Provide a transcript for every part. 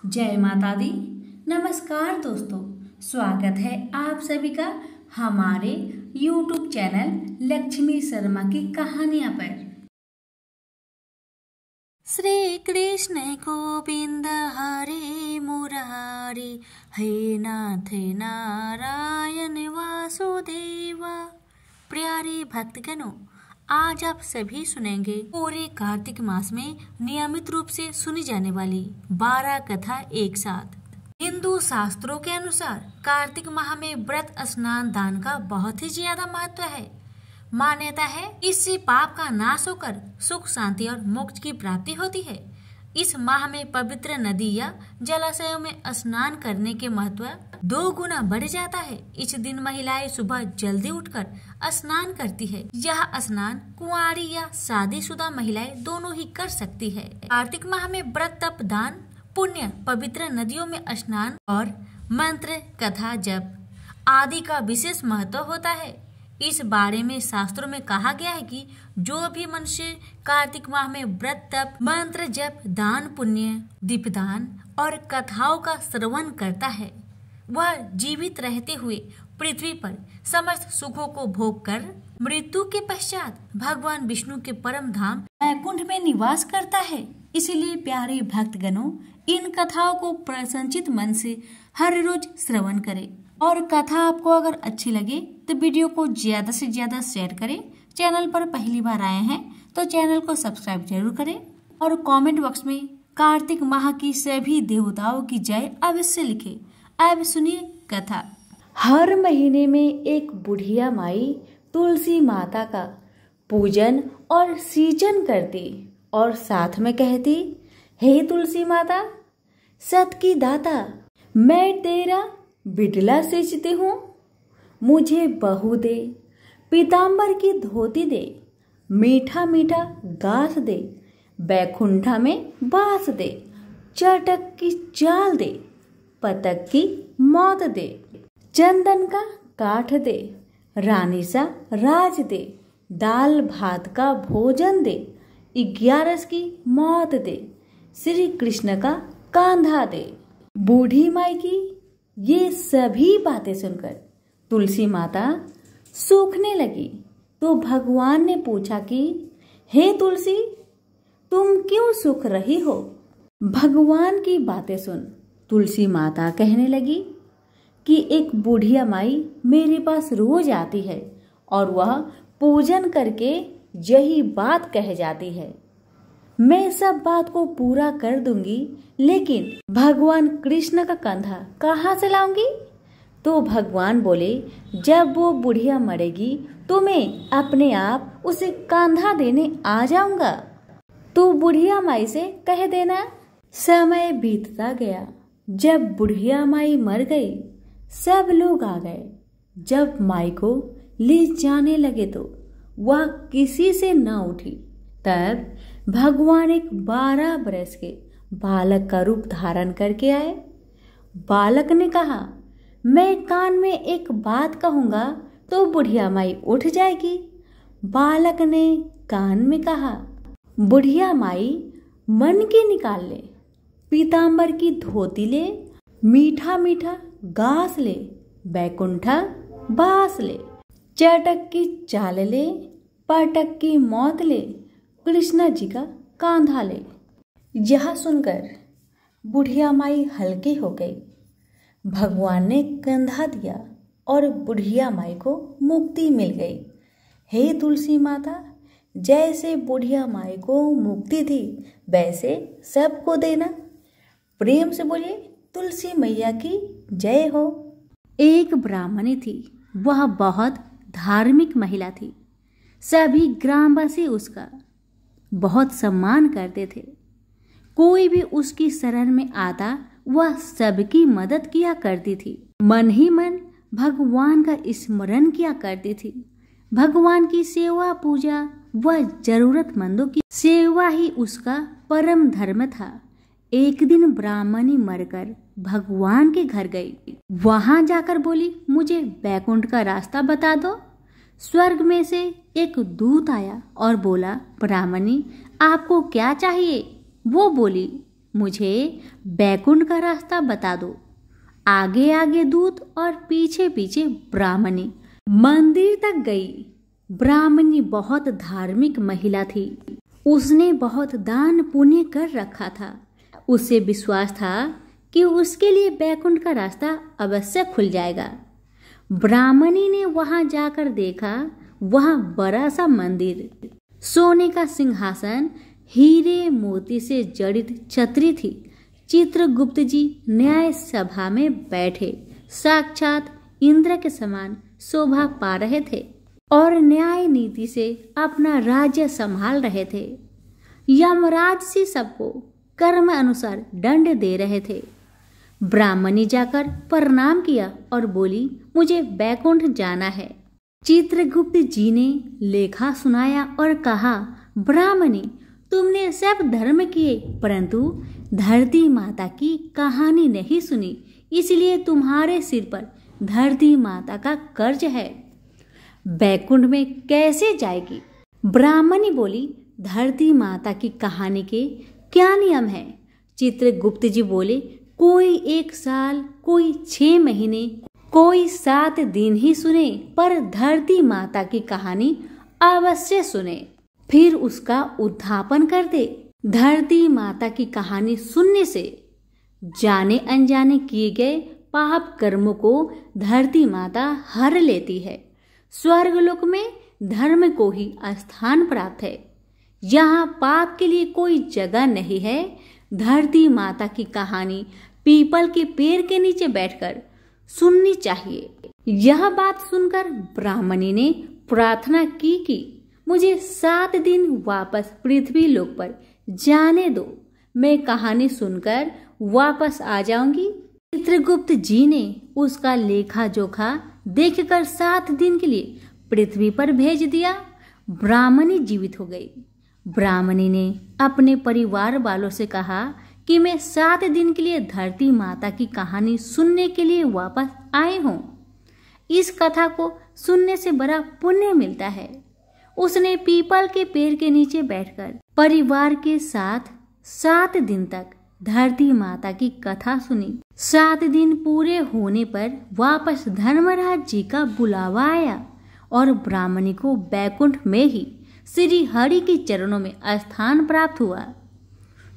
जय माता दी। नमस्कार दोस्तों, स्वागत है आप सभी का हमारे YouTube चैनल लक्ष्मी शर्मा की कहानियां पर। श्री कृष्ण गोविंद हरे मुरारी, हे नाथ नारायण वासुदेवा। प्यारे भक्तगणों, आज आप सभी सुनेंगे पूरे कार्तिक मास में नियमित रूप से सुनी जाने वाली 12 कथा एक साथ। हिंदू शास्त्रों के अनुसार कार्तिक माह में व्रत, स्नान, दान का बहुत ही ज्यादा महत्व है। मान्यता है इससे पाप का नाश होकर सुख, शांति और मोक्ष की प्राप्ति होती है। इस माह में पवित्र नदी या जलाशयों में स्नान करने के महत्व 2 गुना बढ़ जाता है। इस दिन महिलाएं सुबह जल्दी उठकर स्नान करती है। यह स्नान कुंवारी या शादीशुदा महिलाएं दोनों ही कर सकती है। कार्तिक माह में व्रत, तप, दान, पुण्य, पवित्र नदियों में स्नान और मंत्र, कथा, जप आदि का विशेष महत्व होता है। इस बारे में शास्त्रों में कहा गया है कि जो भी मनुष्य कार्तिक माह में व्रत, तप, मंत्र, जप, दान, पुण्य, दीपदान और कथाओं का श्रवण करता है, वह जीवित रहते हुए पृथ्वी पर समस्त सुखों को भोग कर मृत्यु के पश्चात भगवान विष्णु के परम धाम वैकुंठ में निवास करता है। इसलिए प्यारे भक्तगणों, इन कथाओं को प्रसन्नचित मन से हर रोज श्रवण करें। और कथा आपको अगर अच्छी लगे तो वीडियो को ज्यादा से ज्यादा शेयर करें। चैनल पर पहली बार आए हैं तो चैनल को सब्सक्राइब जरूर करें और कमेंट बॉक्स में कार्तिक माह की सभी देवताओं की जय अवश्य लिखें। अब सुनिए कथा। हर महीने में एक बुढ़िया माई तुलसी माता का पूजन और सींचन करती और साथ में कहती, हे तुलसी माता, सत की दाता, मैं तेरा बिडला सींचती हूँ, मुझे बहू दे, पीताम्बर की धोती दे, मीठा मीठा घास दे, बैकुंठा में बास दे, चटक की चाल दे, पतक की मौत दे, चंदन का काठ दे, रानी सा राज दे, दाल भात का भोजन दे, 11 की मौत दे, श्री कृष्ण का कांधा दे। बूढ़ी माई की ये सभी बातें सुनकर तुलसी माता सूखने लगी तो भगवान ने पूछा कि हे तुलसी, तुम क्यों सूख रही हो? भगवान की बातें सुन तुलसी माता कहने लगी कि एक बुढ़िया माई मेरे पास रोज आती है और वह पूजन करके यही बात कह जाती है। मैं सब बात को पूरा कर दूंगी, लेकिन भगवान कृष्ण का कंधा कहाँ से लाऊंगी? तो भगवान बोले, जब वो बुढ़िया मरेगी तो मैं अपने आप उसे कंधा देने आ जाऊंगा। तो बुढ़िया माई से कह देना। समय बीतता गया। जब बुढ़िया माई मर गई, सब लोग आ गए। जब माई को ले जाने लगे तो वह किसी से न उठी। तब भगवान एक 12 बरस के बालक का रूप धारण करके आए। बालक ने कहा, मैं कान में एक बात कहूंगा तो बुढ़िया माई उठ जाएगी। बालक ने कान में कहा, बुढ़िया माई मन की निकाल ले, पीताम्बर की धोती ले, मीठा मीठा घास ले, बैकुंठा बास ले, चटक की चाल ले, पटक की मौत ले, कृष्णा जी का कांधा ले। यह सुनकर बुढ़िया माई हल्की हो गई। भगवान ने कंधा दिया और बुढ़िया माई को मुक्ति मिल गई। हे तुलसी माता, जैसे बुढ़िया माई को मुक्ति दी वैसे सबको देना। प्रेम से बोलिए, तुलसी मैया की जय हो। एक ब्राह्मणी थी। वह बहुत धार्मिक महिला थी। सभी ग्रामवासी उसका बहुत सम्मान करते थे। कोई भी उसकी शरण में आता वह सबकी मदद किया करती थी। मन ही मन भगवान का स्मरण किया करती थी। भगवान की सेवा, पूजा व जरूरतमंदों की सेवा ही उसका परम धर्म था। एक दिन ब्राह्मणी मरकर भगवान के घर गई। वहां जाकर बोली, मुझे बैकुंठ का रास्ता बता दो। स्वर्ग में से एक दूत आया और बोला, ब्राह्मणी, आपको क्या चाहिए? वो बोली, मुझे बैकुंठ का रास्ता बता दो। आगे आगे दूत और पीछे पीछे ब्राह्मणी मंदिर तक गई। ब्राह्मणी बहुत धार्मिक महिला थी। उसने बहुत दान पुण्य कर रखा था। उसे विश्वास था कि उसके लिए बैकुंठ का रास्ता अवश्य खुल जाएगा। ब्राह्मणी ने वहां जाकर देखा, वहां बड़ा सा मंदिर, सोने का सिंहासन, हीरे मोती से जड़ित छतरी थी। चित्रगुप्त जी न्याय सभा में बैठे साक्षात इंद्र के समान शोभा पा रहे थे और न्याय नीति से अपना राज्य संभाल रहे थे। यमराज से सबको कर्म अनुसार दंड दे रहे थे। ब्राह्मणी जाकर प्रणाम किया और बोली, मुझे बैकुंठ जाना है। चित्रगुप्त जी ने लेखा सुनाया और कहा, ब्राह्मणी, तुमने सब धर्म किए परंतु धरती माता की कहानी नहीं सुनी, इसलिए तुम्हारे सिर पर धरती माता का कर्ज है। बैकुंठ में कैसे जाएगी? ब्राह्मणी बोली, धरती माता की कहानी के क्या नियम है? चित्रगुप्त जी बोले, कोई 1 साल, कोई 6 महीने, कोई 7 दिन ही सुने, पर धरती माता की कहानी अवश्य सुने, फिर उसका उद्धापन कर दे। धरती माता की कहानी सुनने से जाने अनजाने किए गए पाप कर्मों को धरती माता हर लेती है। स्वर्गलोक में धर्म को ही स्थान प्राप्त है। यहाँ पाप के लिए कोई जगह नहीं है। धरती माता की कहानी पीपल के पेड़ के नीचे बैठकर सुननी चाहिए। यह बात सुनकर ब्राह्मणी ने प्रार्थना की कि मुझे 7 दिन वापस पृथ्वी लोक पर जाने दो, मैं कहानी सुनकर वापस आ जाऊंगी। चित्रगुप्त जी ने उसका लेखा जोखा देखकर 7 दिन के लिए पृथ्वी पर भेज दिया। ब्राह्मणी जीवित हो गई। ब्राह्मणी ने अपने परिवार वालों से कहा कि मैं 7 दिन के लिए धरती माता की कहानी सुनने के लिए वापस आए हूँ। इस कथा को सुनने से बड़ा पुण्य मिलता है। उसने पीपल के पेड़ के नीचे बैठकर परिवार के साथ 7 दिन तक धरती माता की कथा सुनी। 7 दिन पूरे होने पर वापस धर्मराज जी का बुलावा आया और ब्राह्मणी को बैकुंठ में ही श्री हरि के चरणों में स्थान प्राप्त हुआ।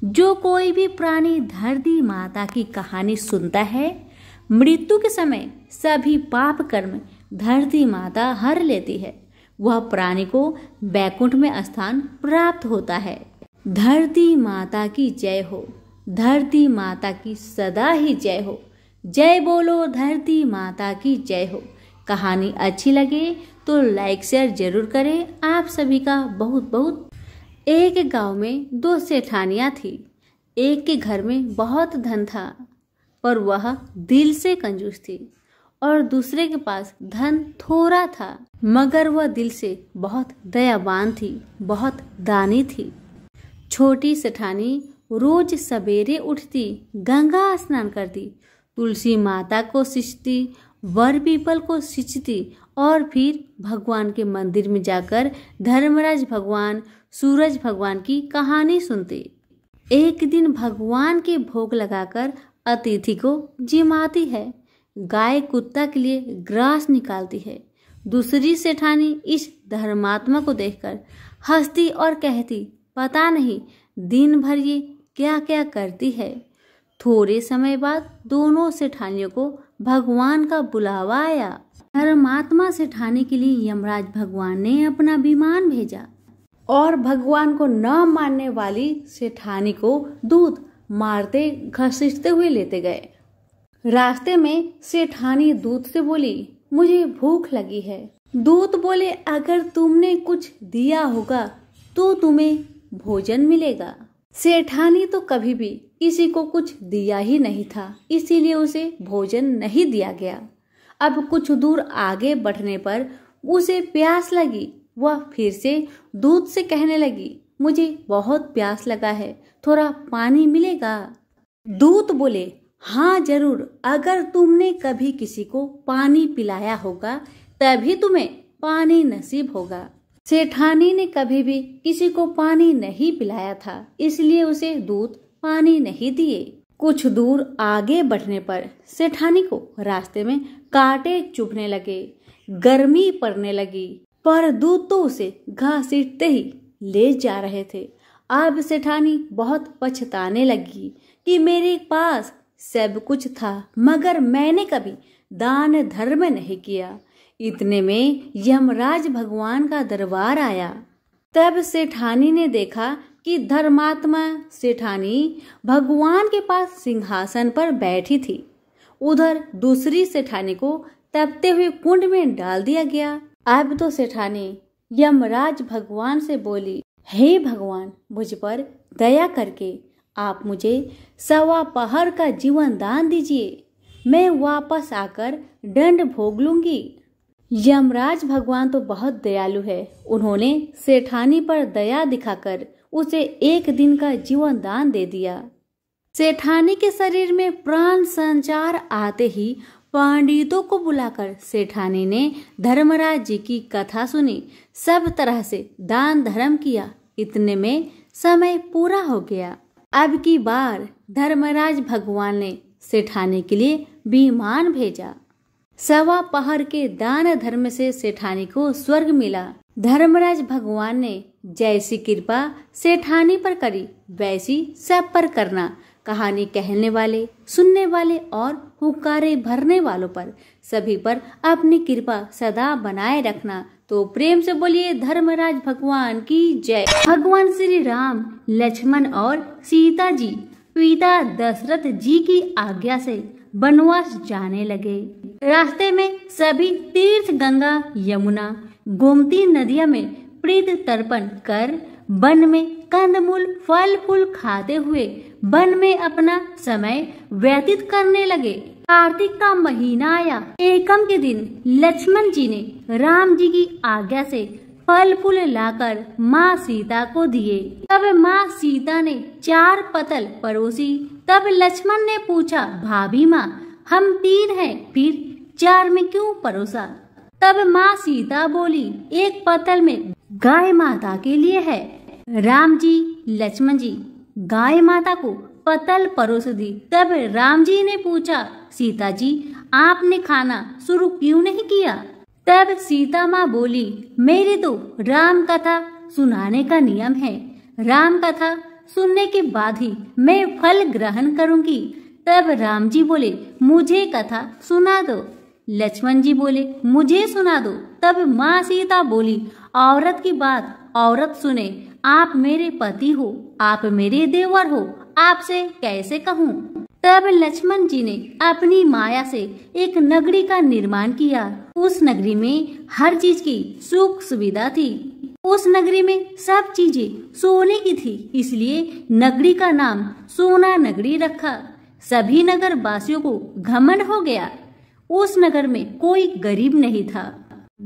जो कोई भी प्राणी धरती माता की कहानी सुनता है, मृत्यु के समय सभी पाप कर्म धरती माता हर लेती है। वह प्राणी को बैकुंठ में स्थान प्राप्त होता है। धरती माता की जय हो। धरती माता की सदा ही जय हो। जय बोलो धरती माता की जय हो। कहानी अच्छी लगे तो लाइक शेयर जरूर करें। आप सभी का बहुत बहुत। एक गांव में 2 सेठानियां थी। एक के घर में बहुत धन था पर वह दिल से कंजूस थी और दूसरे के पास धन थोड़ा था मगर वह दिल से बहुत दयावान थी, बहुत दानी थी। छोटी सेठानी रोज सवेरे उठती, गंगा स्नान करती, तुलसी माता को सींचती, वर पीपल को सींचती और फिर भगवान के मंदिर में जाकर धर्मराज भगवान, सूरज भगवान की कहानी सुनती। एक दिन भगवान के भोग लगाकर अतिथि को जिमाती है। गाय कुत्ता के लिए ग्रास निकालती है। दूसरी सेठानी इस धर्मात्मा को देखकर हंसती और कहती, पता नहीं दिन भर ये क्या क्या करती है। थोड़े समय बाद दोनों सेठानियों को भगवान का बुलावा आया। धर्मात्मा सेठानी के लिए यमराज भगवान ने अपना विमान भेजा और भगवान को न मानने वाली सेठानी को दूत मारते घसीटते हुए लेते गए। रास्ते में सेठानी दूत से बोली, मुझे भूख लगी है। दूत बोले, अगर तुमने कुछ दिया होगा तो तुम्हें भोजन मिलेगा। सेठानी तो कभी भी किसी को कुछ दिया ही नहीं था, इसीलिए उसे भोजन नहीं दिया गया। अब कुछ दूर आगे बढ़ने पर उसे प्यास लगी। वह फिर से दूत से कहने लगी, मुझे बहुत प्यास लगा है, थोड़ा पानी मिलेगा? दूत बोले, हाँ जरूर, अगर तुमने कभी किसी को पानी पिलाया होगा तभी तुम्हें पानी नसीब होगा। सेठानी ने कभी भी किसी को पानी नहीं पिलाया था, इसलिए उसे दूत पानी नहीं दिए। कुछ दूर आगे बढ़ने पर सेठानी को रास्ते में कांटे चुभने लगे, गर्मी पड़ने लगी, पर दूध तो उसे घसीटते ही ले जा रहे थे। अब सेठानी बहुत पछताने लगी कि मेरे पास सब कुछ था, मगर मैंने कभी दान धर्म नहीं किया। इतने में यमराज भगवान का दरबार आया। तब सेठानी ने देखा कि धर्मात्मा सेठानी भगवान के पास सिंहासन पर बैठी थी। उधर दूसरी सेठानी को तपते हुए कुंड में डाल दिया गया। अब तो सेठानी यमराज भगवान से बोली, हे भगवान, मुझ पर दया करके आप मुझे 1.25 पहर का जीवन दान दीजिए, मैं वापस आकर दंड भोग लूंगी। यमराज भगवान तो बहुत दयालु है। उन्होंने सेठानी पर दया दिखाकर उसे 1 दिन का जीवन दान दे दिया। सेठानी के शरीर में प्राण संचार आते ही पंडितों को बुलाकर सेठानी ने धर्मराज जी की कथा सुनी, सब तरह से दान धर्म किया। इतने में समय पूरा हो गया। अब की बार धर्मराज भगवान ने सेठानी के लिए विमान भेजा। 1.25 पहर के दान धर्म से सेठानी को स्वर्ग मिला। धर्मराज भगवान ने जैसी कृपा सेठानी पर करी वैसी सब पर करना। कहानी कहने वाले, सुनने वाले और हुक्कारे भरने वालों पर सभी पर अपनी कृपा सदा बनाए रखना। तो प्रेम से बोलिए धर्मराज भगवान की जय। भगवान श्री राम, लक्ष्मण और सीता जी पिता दशरथ जी की आज्ञा से वनवास जाने लगे। रास्ते में सभी तीर्थ गंगा, यमुना, गोमती नदियों में प्रीत तर्पण कर वन में कंदमूल फल फूल खाते हुए वन में अपना समय व्यतीत करने लगे। कार्तिक का महीना आया। एकम के दिन लक्ष्मण जी ने राम जी की आज्ञा से फल फूल लाकर माँ सीता को दिए। तब माँ सीता ने 4 पतल परोसी। तब लक्ष्मण ने पूछा, भाभी माँ, हम 3 हैं, फिर 4 में क्यों परोसा? तब माँ सीता बोली, 1 पतल में गाय माता के लिए है। राम जी, लक्ष्मण जी गाय माता को पतल परोस दी। तब राम जी ने पूछा, सीता जी, आपने खाना शुरू क्यों नहीं किया? तब सीता माँ बोली, मेरे तो राम कथा सुनाने का नियम है। राम कथा सुनने के बाद ही मैं फल ग्रहण करूंगी। तब राम जी बोले, मुझे कथा सुना दो। लक्ष्मण जी बोले, मुझे सुना दो। तब माँ सीता बोली, औरत की बात औरत सुने। आप मेरे पति हो, आप मेरे देवर हो, आपसे कैसे कहूँ? तब लक्ष्मण जी ने अपनी माया से एक नगरी का निर्माण किया। उस नगरी में हर चीज की सुख सुविधा थी। उस नगरी में सब चीजें सोने की थी, इसलिए नगरी का नाम सोना नगरी रखा। सभी नगर वासियों को घमंड हो गया। उस नगर में कोई गरीब नहीं था।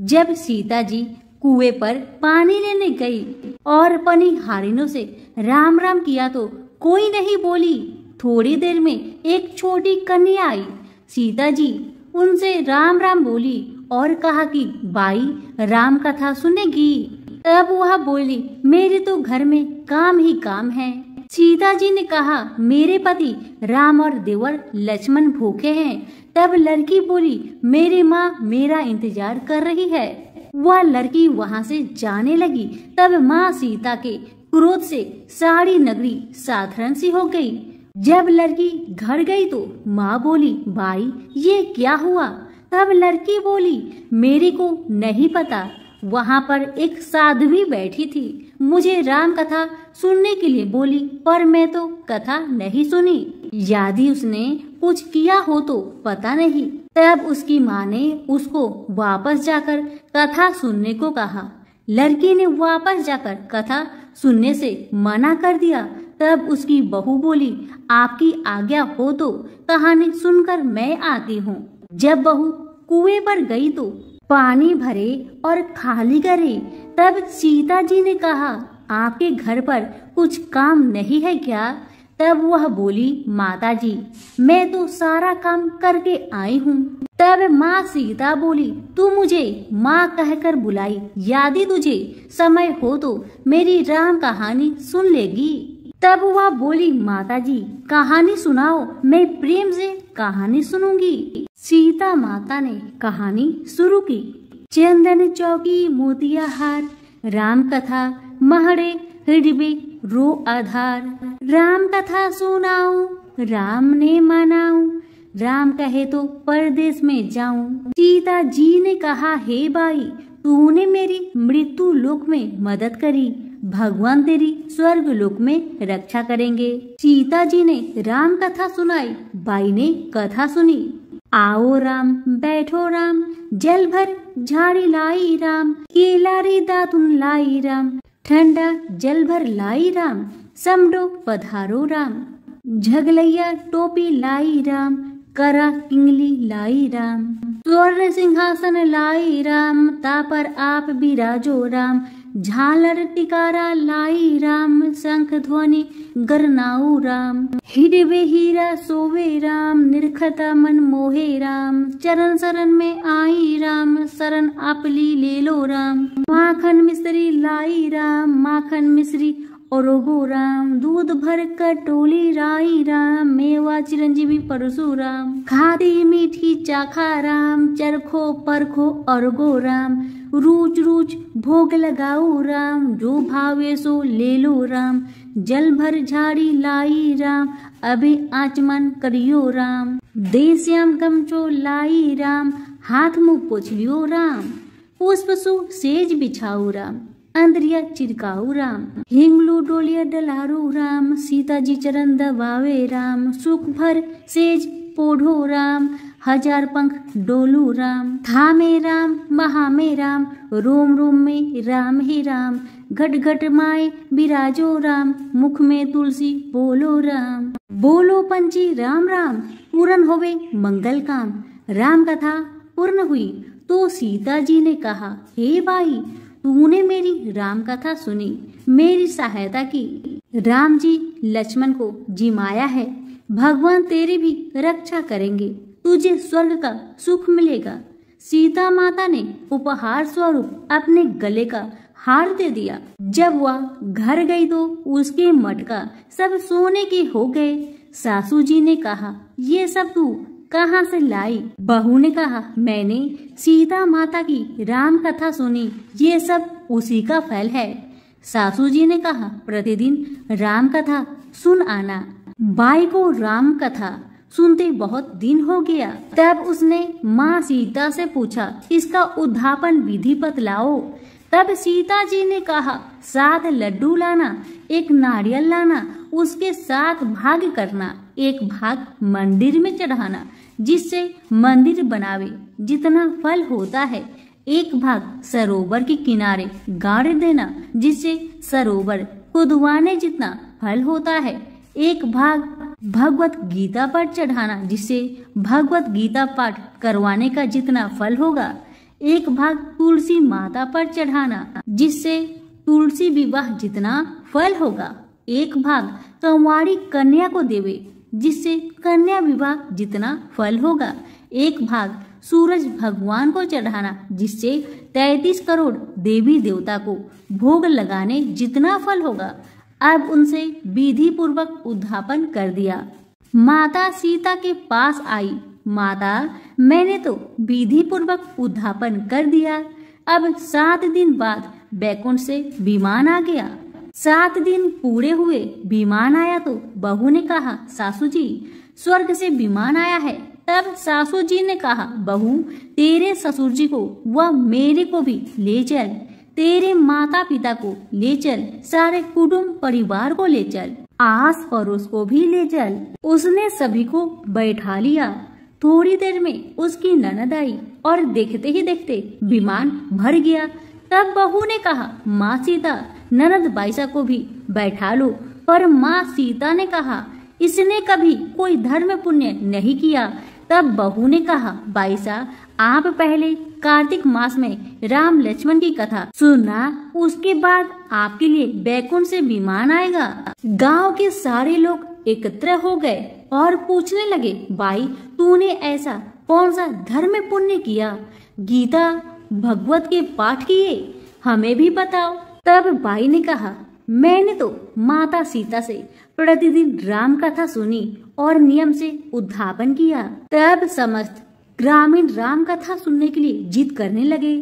जब सीता जी कुएं पर पानी लेने गई और पनिहारिनों से राम राम किया तो कोई नहीं बोली। थोड़ी देर में एक छोटी कन्या आई। सीता जी उनसे राम राम बोली और कहा कि बाई, राम कथा सुनेगी? तब वह बोली, मेरे तो घर में काम ही काम है। सीता जी ने कहा, मेरे पति राम और देवर लक्ष्मण भूखे हैं। तब लड़की बोली, मेरी माँ मेरा इंतजार कर रही है। वह लड़की वहाँ से जाने लगी। तब माँ सीता के क्रोध से सारी नगरी साधारण सी हो गई। जब लड़की घर गई तो माँ बोली, भाई ये क्या हुआ? तब लड़की बोली, मेरे को नहीं पता। वहाँ पर एक साध्वी बैठी थी, मुझे राम कथा सुनने के लिए बोली, पर मैं तो कथा नहीं सुनी। यदि उसने कुछ किया हो तो पता नहीं। तब उसकी माँ ने उसको वापस जाकर कथा सुनने को कहा। लड़की ने वापस जाकर कथा सुनने से मना कर दिया। तब उसकी बहू बोली, आपकी आज्ञा हो तो कहानी सुनकर मैं आती हूँ। जब बहू कुएं पर गई तो पानी भरे और खाली करे। तब सीता जी ने कहा, आपके घर पर कुछ काम नहीं है क्या? तब वह बोली, माता जी मैं तो सारा काम करके आई हूँ। तब माँ सीता बोली, तू मुझे माँ कहकर बुलाई, यदि तुझे समय हो तो मेरी राम कहानी सुन लेगी। तब वह बोली, माताजी कहानी सुनाओ, मैं प्रेम से कहानी सुनूंगी। सीता माता ने कहानी शुरू की। चंदन चौकी मोतिया हार, राम कथा महड़े हृदय रो आधार। राम कथा सुनाऊं, राम ने मनाऊं, राम कहे तो परदेश में जाऊं। सीता जी ने कहा, हे बाई तूने मेरी मृत्यु लोक में मदद करी, भगवान तेरी स्वर्ग लोक में रक्षा करेंगे। सीता जी ने राम कथा सुनाई, बाई ने कथा सुनी। आओ राम बैठो राम, जल भर झाड़ी लाई राम, केलारी दातुन लाई राम, ठंडा जल भर लाई राम, समडो पधारो राम। झगलैया टोपी लाई राम, करा किंगली लाई राम, स्वर्ण सिंहासन लाई राम, तापर आप बिराजो राम। झालर टिकारा लाई राम, शंख ध्वनि गरनाऊ राम। हिडवे हीरा सोवे राम, निरखता मन मोहे राम। चरण शरण में आई राम, शरण आपली ले लो राम। माखन मिश्री लाई राम, माखन मिश्री औरोगो राम। दूध भर कटोली लाई राम, मेवा चिरंजीवी परशुराम। खादी मीठी चाखा राम, चरखो परखो औरगो राम। रूच रूच भोग लगाओ राम, जो भावे सो ले लो राम। जल भर झाड़ी लाई राम, अभी आचमन करियो राम। देश्याम गमछो लाई राम, हाथ मुंह पोछ लियो राम। पुष्प सु सेज बिछाओ राम, अंदरिया चिरकाऊ राम। हिंगलू डोलिया डलारो राम, सीता जी चरण दबावे राम। सुख भर सेज पोढ़ो राम, हजार पंख डोलू राम। थामे राम महामे राम, रोम रोम में राम ही राम। घट घट माए बिराजो राम, मुख में तुलसी बोलो राम। बोलो पंची राम राम, पूर्ण होवे मंगल काम। राम कथा पूर्ण हुई तो सीता जी ने कहा, हे भाई तूने मेरी राम कथा सुनी, मेरी सहायता की। राम जी लक्ष्मण को जिमाया है, भगवान तेरी भी रक्षा करेंगे, तुझे स्वर्ग का सुख मिलेगा। सीता माता ने उपहार स्वरूप अपने गले का हार दे दिया। जब वह घर गई तो उसके मटका सब सोने के हो गए। सासू जी ने कहा, ये सब तू कहाँ से लाई? बहू ने कहा, मैंने सीता माता की राम कथा सुनी, ये सब उसी का फल है। सासू जी ने कहा, प्रतिदिन राम कथा सुन आना। बाई को राम कथा सुनते बहुत दिन हो गया। तब उसने माँ सीता से पूछा, इसका उद्धापन विधि बतलाओ। तब सीता जी ने कहा, 7 लड्डू लाना, 1 नारियल लाना, उसके 7 भाग करना, 1 भाग मंदिर में चढ़ाना, जिससे मंदिर बनावे जितना फल होता है। 1 भाग सरोवर के किनारे गाड़ देना, जिससे सरोवर खुदवाने जितना फल होता है। 1 भाग भगवत गीता पर चढ़ाना, जिससे भगवत गीता पाठ करवाने का जितना फल होगा। 1 भाग तुलसी माता पर चढ़ाना, जिससे तुलसी विवाह जितना फल होगा। 1 भाग कंवारी कन्या को देवे, जिससे कन्या विवाह जितना फल होगा। 1 भाग सूरज भगवान को चढ़ाना, जिससे 33 करोड़ देवी देवता को भोग लगाने जितना फल होगा। अब उनसे विधि पूर्वक उद्धापन कर दिया। माता सीता के पास आई, माता मैंने तो विधि पूर्वक उद्धापन कर दिया। अब 7 दिन बाद बैकुंठ से विमान आ गया। 7 दिन पूरे हुए, विमान आया तो बहू ने कहा, सासू जी स्वर्ग से विमान आया है। तब सासू जी ने कहा, बहू तेरे ससुर जी को व मेरे को भी ले चल, तेरे माता पिता को ले चल, सारे कुटुंब परिवार को ले चल, आस पड़ोस को भी ले चल। उसने सभी को बैठा लिया। थोड़ी देर में उसकी ननद आई और देखते ही देखते विमान भर गया। तब बहू ने कहा, माँ सीता ननद बाईसा को भी बैठा लो। पर माँ सीता ने कहा, इसने कभी कोई धर्म पुण्य नहीं किया। तब बहू ने कहा, बाईसा आप पहले कार्तिक मास में राम लक्ष्मण की कथा सुनना, उसके बाद आपके लिए बैकुंठ से विमान आएगा। गांव के सारे लोग एकत्र हो गए और पूछने लगे, बाई तूने ऐसा कौन सा धर्म पुण्य किया? गीता भगवत के पाठ किए, हमें भी बताओ। तब बाई ने कहा, मैंने तो माता सीता से प्रतिदिन राम कथा सुनी और नियम से उद्धापन किया। तब समस्त ग्रामीण राम कथा सुनने के लिए जिद करने लगे।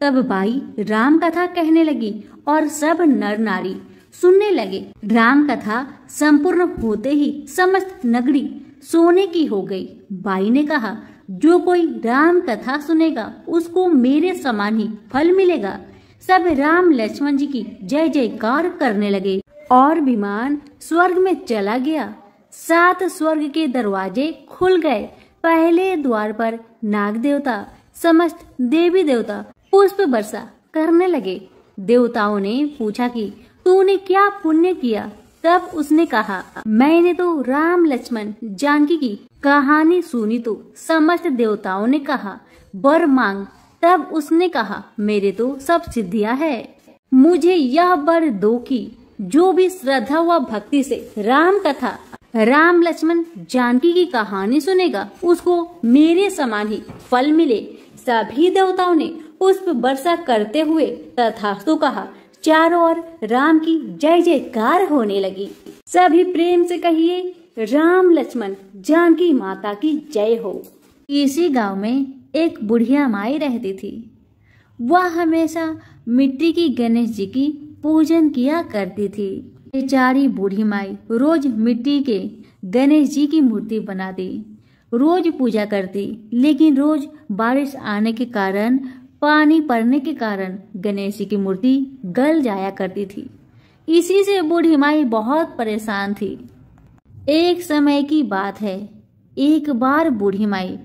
तब बाई राम कथा कहने लगी और सब नर नारी सुनने लगे। राम कथा संपूर्ण होते ही समस्त नगरी सोने की हो गई। बाई ने कहा, जो कोई राम कथा सुनेगा उसको मेरे समान ही फल मिलेगा। सब राम लक्ष्मण जी की जय जयकार करने लगे और विमान स्वर्ग में चला गया। 7 स्वर्ग के दरवाजे खुल गए। पहले द्वार पर नाग देवता, समस्त देवी देवता पुष्प वर्षा करने लगे। देवताओं ने पूछा कि तूने क्या पुण्य किया? तब उसने कहा, मैंने तो राम लक्ष्मण जानकी की कहानी सुनी। तो समस्त देवताओं ने कहा, वर मांग। तब उसने कहा, मेरे तो सब सिद्धियां है, मुझे यह वर दो कि जो भी श्रद्धा व भक्ति से राम कथा, राम लक्ष्मण जानकी की कहानी सुनेगा उसको मेरे समान ही फल मिले। सभी देवताओं ने पुष्प वर्षा करते हुए तथास्तु कहा। चारों ओर राम की जय जयकार होने लगी। सभी प्रेम से कहिए, राम लक्ष्मण जानकी माता की जय हो। इसी गांव में एक बुढ़िया माई रहती थी। वह हमेशा मिट्टी की गणेश जी की पूजन किया करती थी। बेचारी बूढ़ी माई रोज मिट्टी के गणेश जी की मूर्ति बनाती, रोज पूजा करती, लेकिन रोज बारिश आने के कारण, पानी पड़ने के कारण गणेश जी की मूर्ति गल जाया करती थी। इसी से बूढ़ी माई बहुत परेशान थी। एक समय की बात है, एक बार बूढ़ी माई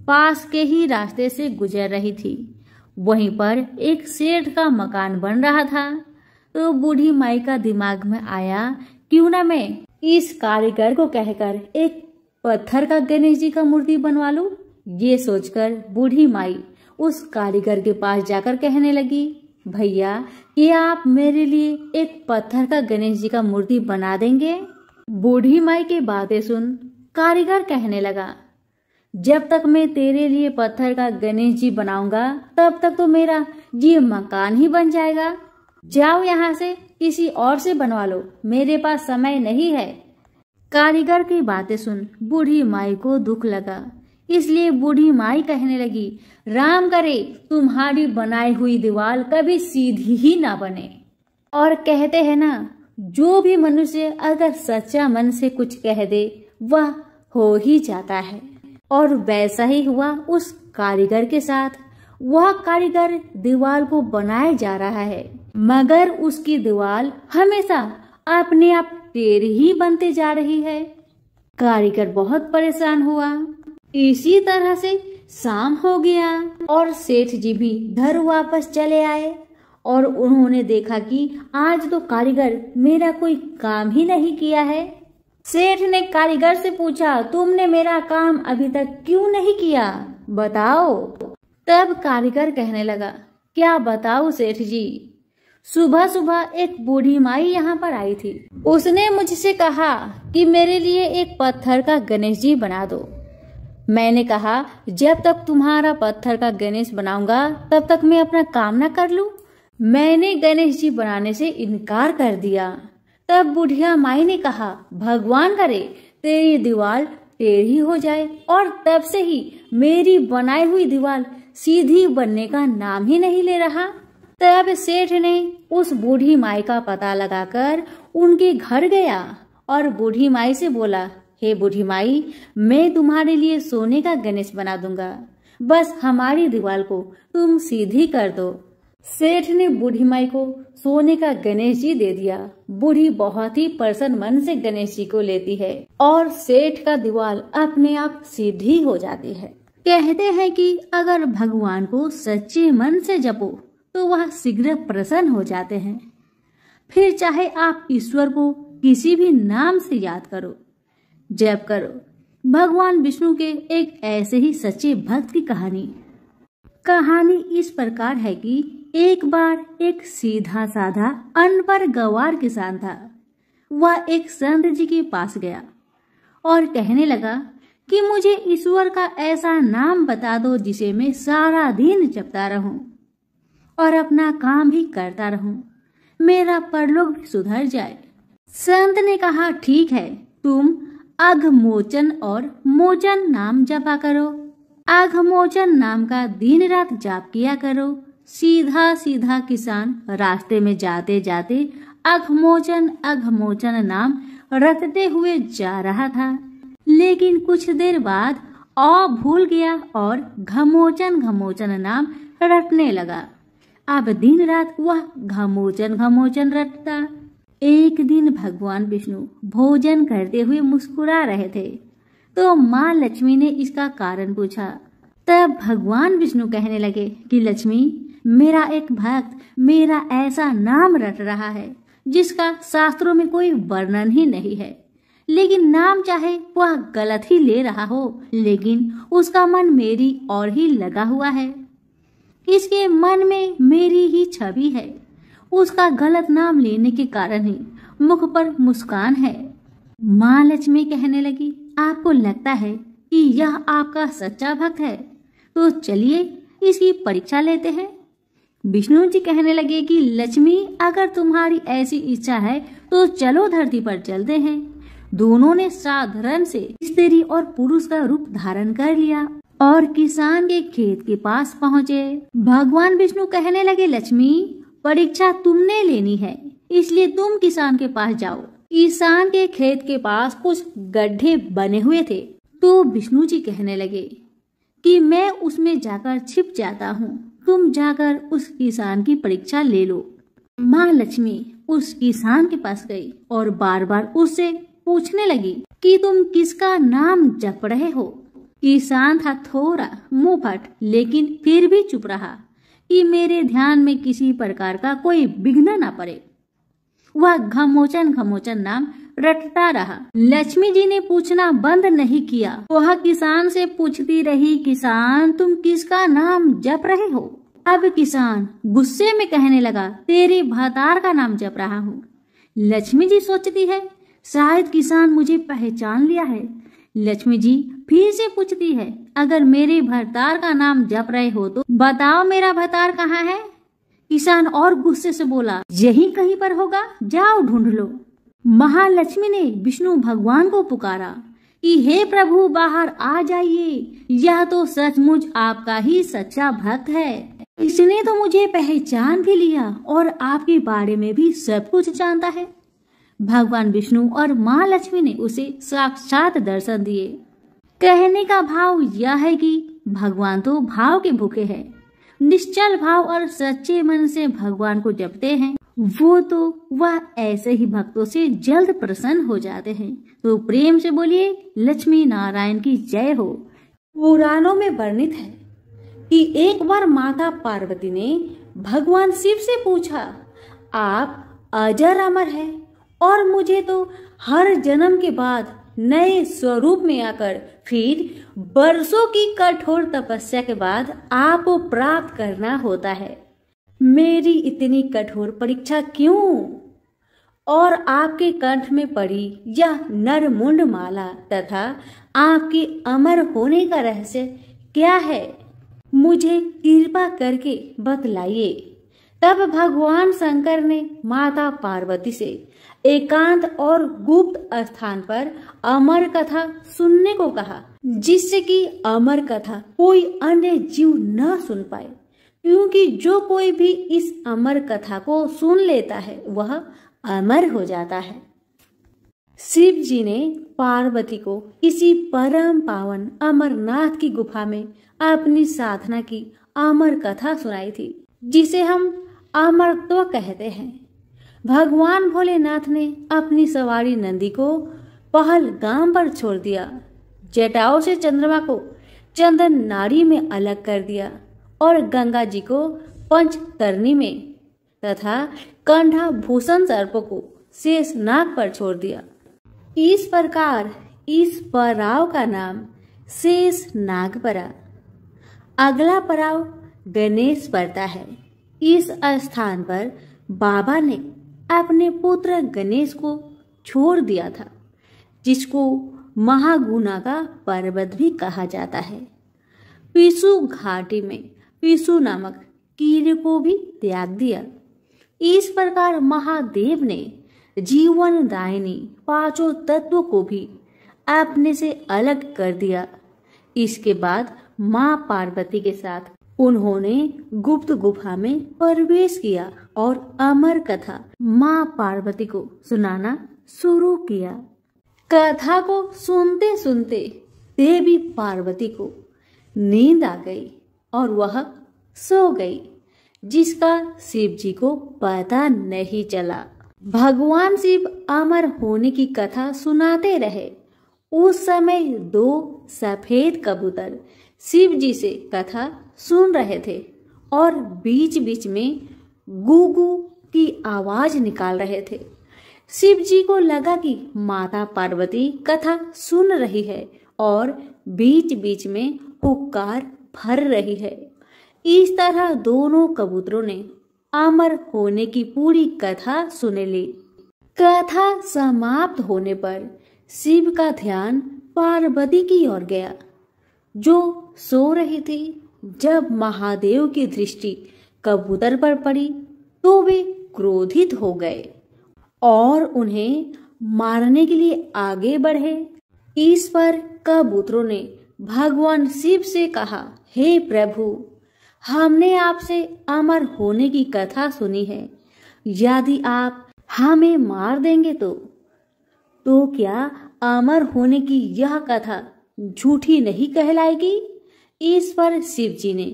पास के ही रास्ते से गुजर रही थी। वहीं पर एक सेठ का मकान बन रहा था। तो बूढ़ी माई का दिमाग में आया, क्यों ना मैं इस कारीगर को कहकर एक पत्थर का गणेश जी का मूर्ति बनवा लूं। ये सोचकर बूढ़ी माई उस कारीगर के पास जाकर कहने लगी, भैया क्या आप मेरे लिए एक पत्थर का गणेश जी का मूर्ति बना देंगे? बूढ़ी माई की बातें सुन कारीगर कहने लगा, जब तक मैं तेरे लिए पत्थर का गणेश जी बनाऊंगा तब तक तो मेरा ये मकान ही बन जाएगा। जाओ यहाँ से किसी और से बनवा लो, मेरे पास समय नहीं है। कारीगर की बातें सुन बूढ़ी माई को दुख लगा, इसलिए बूढ़ी माई कहने लगी, राम करे तुम्हारी बनाई हुई दीवार कभी सीधी ही ना बने। और कहते हैं ना, जो भी मनुष्य अगर सच्चा मन से कुछ कह दे वह हो ही जाता है। और वैसा ही हुआ उस कारीगर के साथ। वह कारीगर दीवार को बनाए जा रहा है, मगर उसकी दीवार हमेशा अपने आप टेढ़ी ही बनते जा रही है। कारीगर बहुत परेशान हुआ। इसी तरह से शाम हो गया और सेठ जी भी घर वापस चले आए और उन्होंने देखा कि आज तो कारीगर मेरा कोई काम ही नहीं किया है। सेठ ने कारीगर से पूछा, तुमने मेरा काम अभी तक क्यों नहीं किया, बताओ। तब कारीगर कहने लगा, क्या बताओ सेठ जी, सुबह सुबह एक बूढ़ी माई यहाँ पर आई थी। उसने मुझसे कहा कि मेरे लिए एक पत्थर का गणेश जी बना दो। मैंने कहा, जब तक तुम्हारा पत्थर का गणेश बनाऊंगा तब तक मैं अपना काम न कर लूं। मैंने गणेश जी बनाने से इनकार कर दिया। तब बुढ़िया माई ने कहा, भगवान करे तेरी दीवार टेढ़ी हो जाए। और तब से ही मेरी बनाई हुई दीवार सीधी बनने का नाम ही नहीं ले रहा। तब सेठ ने उस बूढ़ी माई का पता लगाकर उनके घर गया और बूढ़ी माई से बोला, हे बूढ़ी माई, मैं तुम्हारे लिए सोने का गणेश बना दूंगा, बस हमारी दीवार को तुम सीधी कर दो। सेठ ने बूढ़ी माई को सोने का गणेश जी दे दिया। बूढ़ी बहुत ही प्रसन्न मन से गणेश जी को लेती है और सेठ का दीवार अपने आप सीधी हो जाती है। कहते हैं कि अगर भगवान को सच्चे मन से जपो तो वह शीघ्र प्रसन्न हो जाते हैं। फिर चाहे आप ईश्वर को किसी भी नाम से याद करो, जप करो। भगवान विष्णु के एक ऐसे ही सच्चे भक्त की कहानी इस प्रकार है कि एक बार एक सीधा साधा अनपढ़ गंवार किसान था। वह एक संत जी के पास गया और कहने लगा कि मुझे ईश्वर का ऐसा नाम बता दो जिसे मैं सारा दिन जपता रहूं और अपना काम भी करता रहूं। मेरा परलोक भी सुधर जाए। संत ने कहा, ठीक है, तुम अघमोचन और मोचन नाम जपा करो। अघमोचन नाम का दिन रात जाप किया करो। सीधा सीधा किसान रास्ते में जाते जाते अघमोचन अघमोचन नाम रटते हुए जा रहा था, लेकिन कुछ देर बाद भूल गया और घमोचन घमोचन नाम रटने लगा। अब दिन रात वह घमोचन घमोचन रटता। एक दिन भगवान विष्णु भोजन करते हुए मुस्कुरा रहे थे, तो माँ लक्ष्मी ने इसका कारण पूछा। तब भगवान विष्णु कहने लगे कि लक्ष्मी, मेरा एक भक्त मेरा ऐसा नाम रट रहा है जिसका शास्त्रों में कोई वर्णन ही नहीं है, लेकिन नाम चाहे वह गलत ही ले रहा हो, लेकिन उसका मन मेरी ओर ही लगा हुआ है। इसके मन में मेरी ही छवि है। उसका गलत नाम लेने के कारण ही मुख पर मुस्कान है। माँ लक्ष्मी कहने लगी, आपको लगता है कि यह आपका सच्चा भक्त है, तो चलिए इसकी परीक्षा लेते हैं। विष्णु जी कहने लगे कि लक्ष्मी, अगर तुम्हारी ऐसी इच्छा है तो चलो धरती पर चलते हैं। दोनों ने साधारण से स्त्री और पुरुष का रूप धारण कर लिया और किसान के खेत के पास पहुँचे। भगवान विष्णु कहने लगे, लक्ष्मी, परीक्षा तुमने लेनी है, इसलिए तुम किसान के पास जाओ। किसान के खेत के पास कुछ गड्ढे बने हुए थे, तो विष्णु जी कहने लगे कि मैं उसमें जाकर छिप जाता हूँ, तुम जाकर उस किसान की परीक्षा ले लो। माँ लक्ष्मी उस किसान के पास गई और बार बार उससे पूछने लगी कि तुम किसका नाम जप रहे हो। किसान था थोड़ा मुंहफट, लेकिन फिर भी चुप रहा कि मेरे ध्यान में किसी प्रकार का कोई विघ्न न पड़े। वह घमोचन घमोचन नाम रटता रहा। लक्ष्मी जी ने पूछना बंद नहीं किया। वह किसान से पूछती रही, किसान, तुम किसका नाम जप रहे हो? अब किसान गुस्से में कहने लगा, तेरे भतार का नाम जप रहा हूँ। लक्ष्मी जी सोचती है, शायद किसान मुझे पहचान लिया है। लक्ष्मी जी फिर से पूछती है, अगर मेरे भतार का नाम जप रहे हो तो बताओ मेरा भतार कहाँ है? किसान और गुस्से से बोला, यही कहीं पर होगा, जाओ ढूंढ लो। महालक्ष्मी ने विष्णु भगवान को पुकारा कि हे प्रभु, बाहर आ जाइए, यह तो सचमुच आपका ही सच्चा भक्त है। इसने तो मुझे पहचान भी लिया और आपके बारे में भी सब कुछ जानता है। भगवान विष्णु और माँ लक्ष्मी ने उसे साक्षात दर्शन दिए। कहने का भाव यह है कि भगवान तो भाव के भूखे हैं। निश्चल भाव और सच्चे मन से भगवान को जपते हैं, वो तो वह ऐसे ही भक्तों से जल्द प्रसन्न हो जाते हैं। तो प्रेम से बोलिए, लक्ष्मी नारायण की जय हो। पुराणों में वर्णित है कि एक बार माता पार्वती ने भगवान शिव से पूछा, आप अजर अमर है और मुझे तो हर जन्म के बाद नए स्वरूप में आकर फिर बरसों की कठोर तपस्या के बाद आपको प्राप्त करना होता है। मेरी इतनी कठोर परीक्षा क्यों? और आपके कंठ में पड़ी यह नरमुंड माला तथा आपके अमर होने का रहस्य क्या है? मुझे कृपा करके बतलाइए। तब भगवान शंकर ने माता पार्वती से एकांत और गुप्त स्थान पर अमर कथा सुनने को कहा, जिससे कि अमर कथा कोई अन्य जीव न सुन पाए, क्योंकि जो कोई भी इस अमर कथा को सुन लेता है वह अमर हो जाता है। शिव जी ने पार्वती को इसी परम पावन अमरनाथ की गुफा में अपनी साधना की अमर कथा सुनाई थी, जिसे हम अमरत्व कहते हैं। भगवान भोलेनाथ ने अपनी सवारी नंदी को पहलगाम पर छोड़ दिया, जटाओं से चंद्रमा को चंदन नारी में अलग कर दिया और गंगा जी को पंचतरणी में तथा कंधा भूषण सर्प को शेष नाग पर छोड़ दिया। इस प्रकार इस पड़ाव का नाम शेष नाग पड़ा। अगला पड़ाव गणेश पड़ता है। इस स्थान पर बाबा ने अपने पुत्र गणेश को छोड़ दिया था, जिसको महागुना का पर्वत भी कहा जाता है। पिसु घाटी में पिसु नामक कीड़े को भी त्याग दिया। इस प्रकार महादेव ने जीवनदायिनी पांचों तत्वों को भी अपने से अलग कर दिया। इसके बाद माँ पार्वती के साथ उन्होंने गुप्त गुफा में प्रवेश किया और अमर कथा माँ पार्वती को सुनाना शुरू किया। कथा को सुनते सुनते देवी पार्वती को नींद आ गई और वह सो गई, जिसका शिव जी को पता नहीं चला। भगवान शिव अमर होने की कथा सुनाते रहे। उस समय दो सफेद कबूतर शिव जी से कथा सुन रहे थे और बीच बीच में गूगू की आवाज निकाल रहे थे। शिव जी को लगा कि माता पार्वती कथा सुन रही है और बीच बीच में पुकार भर रही है। इस तरह दोनों कबूतरों ने अमर होने की पूरी कथा सुन ली। कथा समाप्त होने पर शिव का ध्यान पार्वती की ओर गया, जो सो रही थी। जब महादेव की दृष्टि कबूतर पर पड़ी तो वे क्रोधित हो गए और उन्हें मारने के लिए आगे बढ़े। इस पर कबूतरों ने भगवान शिव से कहा, हे प्रभु, हमने आपसे अमर होने की कथा सुनी है। यदि आप हमें मार देंगे तो क्या अमर होने की यह कथा झूठी नहीं कहलाएगी? इस पर शिव जी ने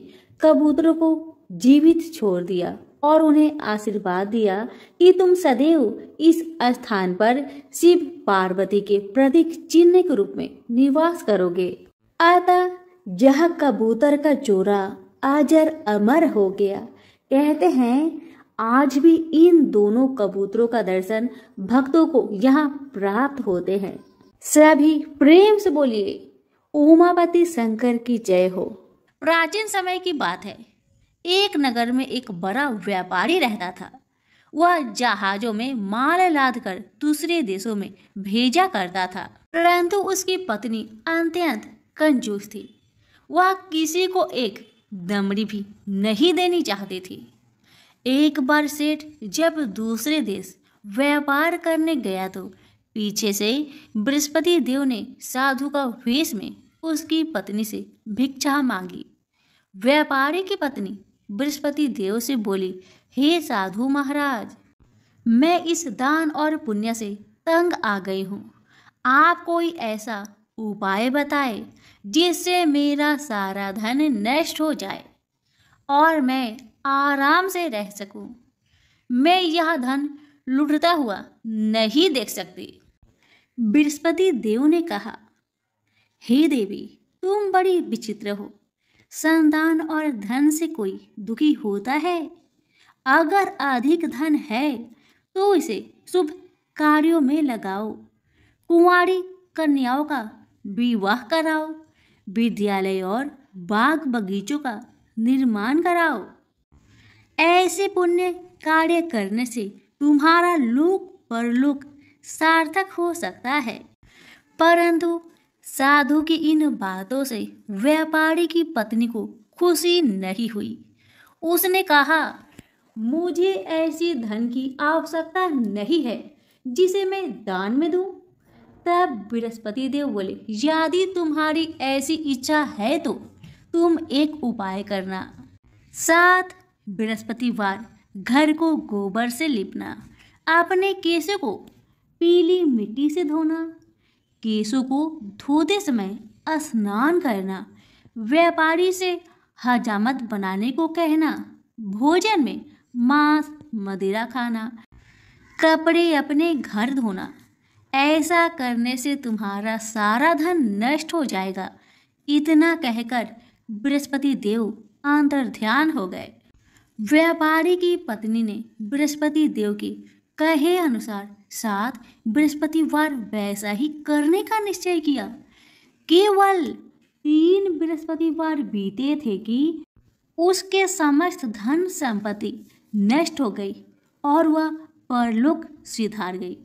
कबूतरों को जीवित छोड़ दिया और उन्हें आशीर्वाद दिया कि तुम सदैव इस स्थान पर शिव पार्वती के प्रतीक चिन्ह के रूप में निवास करोगे। अतः यह कबूतर का जोड़ा अजर अमर हो गया। कहते हैं आज भी इन दोनों कबूतरों का दर्शन भक्तों को यहाँ प्राप्त होते हैं। सभी प्रेम से बोलिए, उमापति शंकर की जय हो। प्राचीन समय की बात है। एक नगर में एक बड़ा व्यापारी रहता था। वह जहाजों में माल लादकर दूसरे देशों में भेजा करता था, परंतु उसकी पत्नी अत्यंत कंजूस थी। वह किसी को एक दमड़ी भी नहीं देनी चाहती थी। एक बार सेठ जब दूसरे देश व्यापार करने गया तो पीछे से बृहस्पति देव ने साधु का वेश में उसकी पत्नी से भिक्षा मांगी। व्यापारी की पत्नी बृहस्पति देव से बोली, हे साधु महाराज, मैं इस दान और पुण्य से तंग आ गई हूँ। आप कोई ऐसा उपाय बताए जिससे मेरा सारा धन नष्ट हो जाए और मैं आराम से रह सकूं। मैं यह धन लुटता हुआ नहीं देख सकती। बृहस्पति देव ने कहा, हे देवी, तुम बड़ी विचित्र हो। संतान और धन से कोई दुखी होता है? अगर अधिक धन है तो इसे शुभ कार्यों में लगाओ, कुंवारी कन्याओं का विवाह कराओ, विद्यालय और बाग बगीचों का निर्माण कराओ। ऐसे पुण्य कार्य करने से तुम्हारा लोक परलोक सार्थक हो सकता है। परंतु साधु की इन बातों से व्यापारी की पत्नी को खुशी नहीं हुई। उसने कहा, मुझे ऐसी धन की आवश्यकता नहीं है जिसे मैं दान में दूं। तब बृहस्पति देव बोले, यदि तुम्हारी ऐसी इच्छा है तो तुम एक उपाय करना। 7 बृहस्पतिवार घर को गोबर से लिपना, अपने केशों को पीली मिट्टी से धोना, केशों को धोते समय स्नान करना, व्यापारी से हजामत बनाने को कहना, भोजन में मांस मदिरा खाना, कपड़े अपने घर धोना। ऐसा करने से तुम्हारा सारा धन नष्ट हो जाएगा। इतना कहकर बृहस्पति देव अंतर्ध्यान हो गए। व्यापारी की पत्नी ने बृहस्पति देव की कहे अनुसार 7 बृहस्पतिवार वैसा ही करने का निश्चय किया। केवल 3 बृहस्पतिवार बीते थे कि उसके समस्त धन संपत्ति नष्ट हो गई और वह परलोक सिधार गई।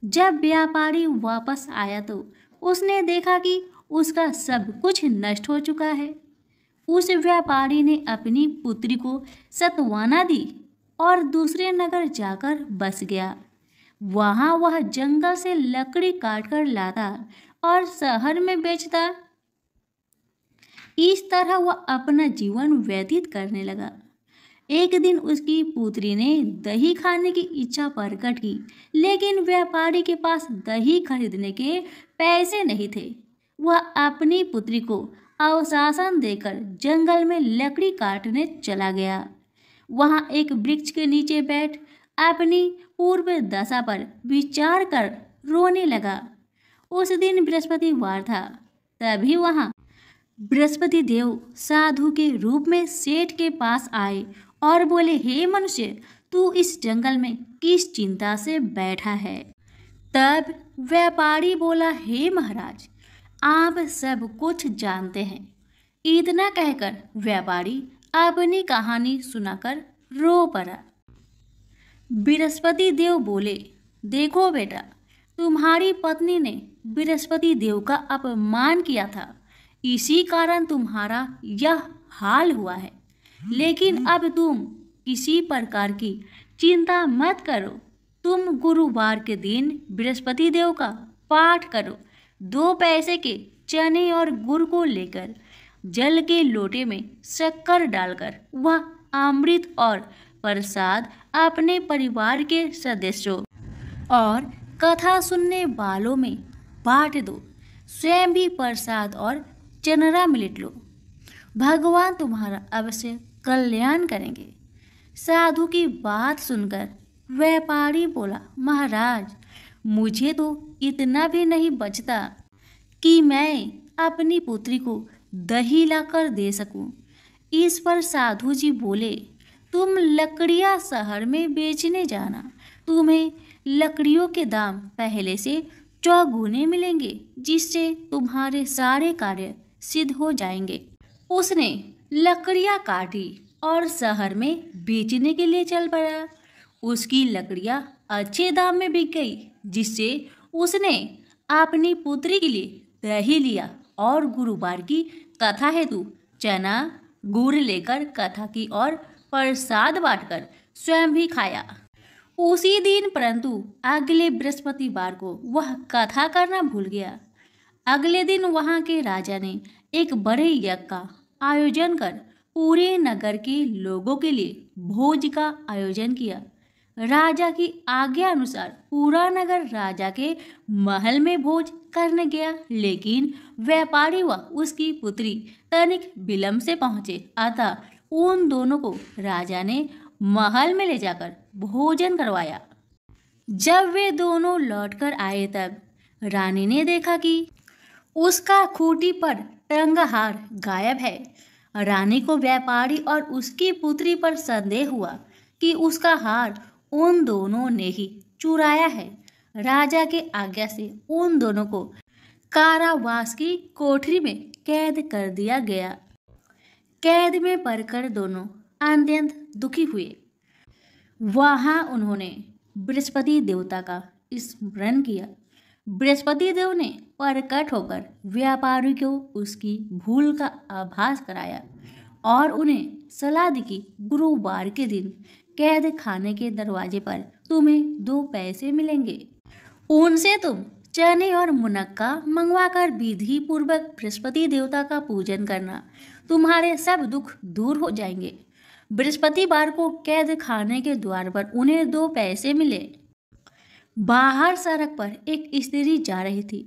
जब व्यापारी वापस आया तो उसने देखा कि उसका सब कुछ नष्ट हो चुका है। उस व्यापारी ने अपनी पुत्री को सत्वाना दी और दूसरे नगर जाकर बस गया। वहां वह जंगल से लकड़ी काटकर लाता और शहर में बेचता। इस तरह वह अपना जीवन व्यतीत करने लगा। एक दिन उसकी पुत्री ने दही खाने की इच्छा प्रकट की, लेकिन व्यापारी के पास दही खरीदने के पैसे नहीं थे। वह अपनी पुत्री को अवशासन देकर जंगल में लकड़ी काटने चला गया। वहां एक वृक्ष के नीचे बैठ अपनी पूर्व दशा पर विचार कर रोने लगा। उस दिन बृहस्पतिवार था। तभी वहां बृहस्पति देव साधु के रूप में सेठ के पास आए और बोले, हे मनुष्य, तू इस जंगल में किस चिंता से बैठा है? तब व्यापारी बोला, हे महाराज, आप सब कुछ जानते हैं। इतना कहकर व्यापारी अपनी कहानी सुनाकर रो पड़ा। बृहस्पति देव बोले, देखो बेटा, तुम्हारी पत्नी ने बृहस्पति देव का अपमान किया था, इसी कारण तुम्हारा यह हाल हुआ है। लेकिन अब तुम किसी प्रकार की चिंता मत करो। तुम गुरुवार के दिन बृहस्पति देव का पाठ करो। 2 पैसे के चने और गुड़ को लेकर जल के लोटे में शक्कर डालकर वह अमृत और प्रसाद अपने परिवार के सदस्यों और कथा सुनने वालों में बांट दो। स्वयं भी प्रसाद और चनरा मिलट लो। भगवान तुम्हारा अवश्य कल्याण करेंगे। साधु की बात सुनकर व्यापारी बोला, महाराज, मुझे तो इतना भी नहीं बचता कि मैं अपनी पुत्री को दही लाकर दे सकूं। इस पर साधु जी बोले, तुम लकड़ियां शहर में बेचने जाना। तुम्हें लकड़ियों के दाम पहले से चौगुने मिलेंगे, जिससे तुम्हारे सारे कार्य सिद्ध हो जाएंगे। उसने लकड़ियां काटी और शहर में बेचने के लिए चल पड़ा। उसकी लकड़ियां अच्छे दाम में बिक गई, जिससे उसने अपनी पुत्री के लिए दही लिया और गुरुवार की कथा हेतु चना गुड़ लेकर कथा की और प्रसाद बांटकर स्वयं भी खाया। उसी दिन परंतु अगले बृहस्पतिवार को वह कथा करना भूल गया। अगले दिन वहां के राजा ने एक बड़े यज्ञ का आयोजन कर पूरे नगर के लोगों के लिए भोज का आयोजन किया। राजा की आज्ञा अनुसार पूरा नगर राजा के महल में भोज करने गया, लेकिन व्यापारी व उसकी पुत्री तनिक विलंब से पहुंचे। अतः उन दोनों को राजा ने महल में ले जाकर भोजन करवाया। जब वे दोनों लौटकर आए तब रानी ने देखा कि उसका खूंटी पर टंगा हार गायब है। रानी को व्यापारी और उसकी पुत्री पर संदेह हुआ कि उसका हार उन दोनों ने ही चुराया है। राजा के आज्ञा से उन दोनों को कारावास की कोठरी में कैद कर दिया गया। कैद में पड़कर दोनों अत्यंत दुखी हुए। वहां उन्होंने बृहस्पति देवता का स्मरण किया। बृहस्पति देव ने प्रकट होकर व्यापारी को उसकी भूल का आभास कराया और उन्हें सलाह दी कि गुरुवार के दिन कैद खाने के दरवाजे पर तुम्हें 2 पैसे मिलेंगे। उनसे तुम चने और मुनक्का मंगवाकर विधि पूर्वक बृहस्पति देवता का पूजन करना। तुम्हारे सब दुख दूर हो जाएंगे। बृहस्पतिवार को कैद खाने के द्वार पर उन्हें 2 पैसे मिले। बाहर सड़क पर एक स्त्री जा रही थी।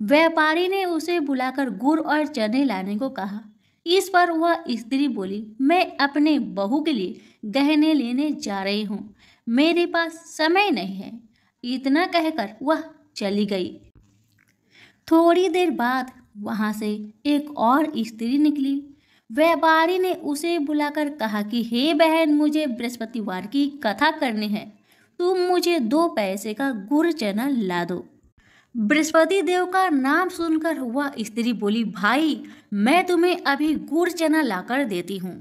व्यापारी ने उसे बुलाकर गुड़ और चने लाने को कहा। इस पर वह स्त्री बोली, मैं अपने बहू के लिए गहने लेने जा रही हूँ, मेरे पास समय नहीं है। इतना कहकर वह चली गई। थोड़ी देर बाद वहां से एक और स्त्री निकली। व्यापारी ने उसे बुलाकर कहा कि हे बहन, मुझे बृहस्पतिवार की कथा करनी है, तुम मुझे 2 पैसे का गुड़ चना ला दो। बृहस्पति देव का नाम सुनकर वह स्त्री बोली, भाई, मैं तुम्हें अभी गुड़ चना लाकर देती हूँ।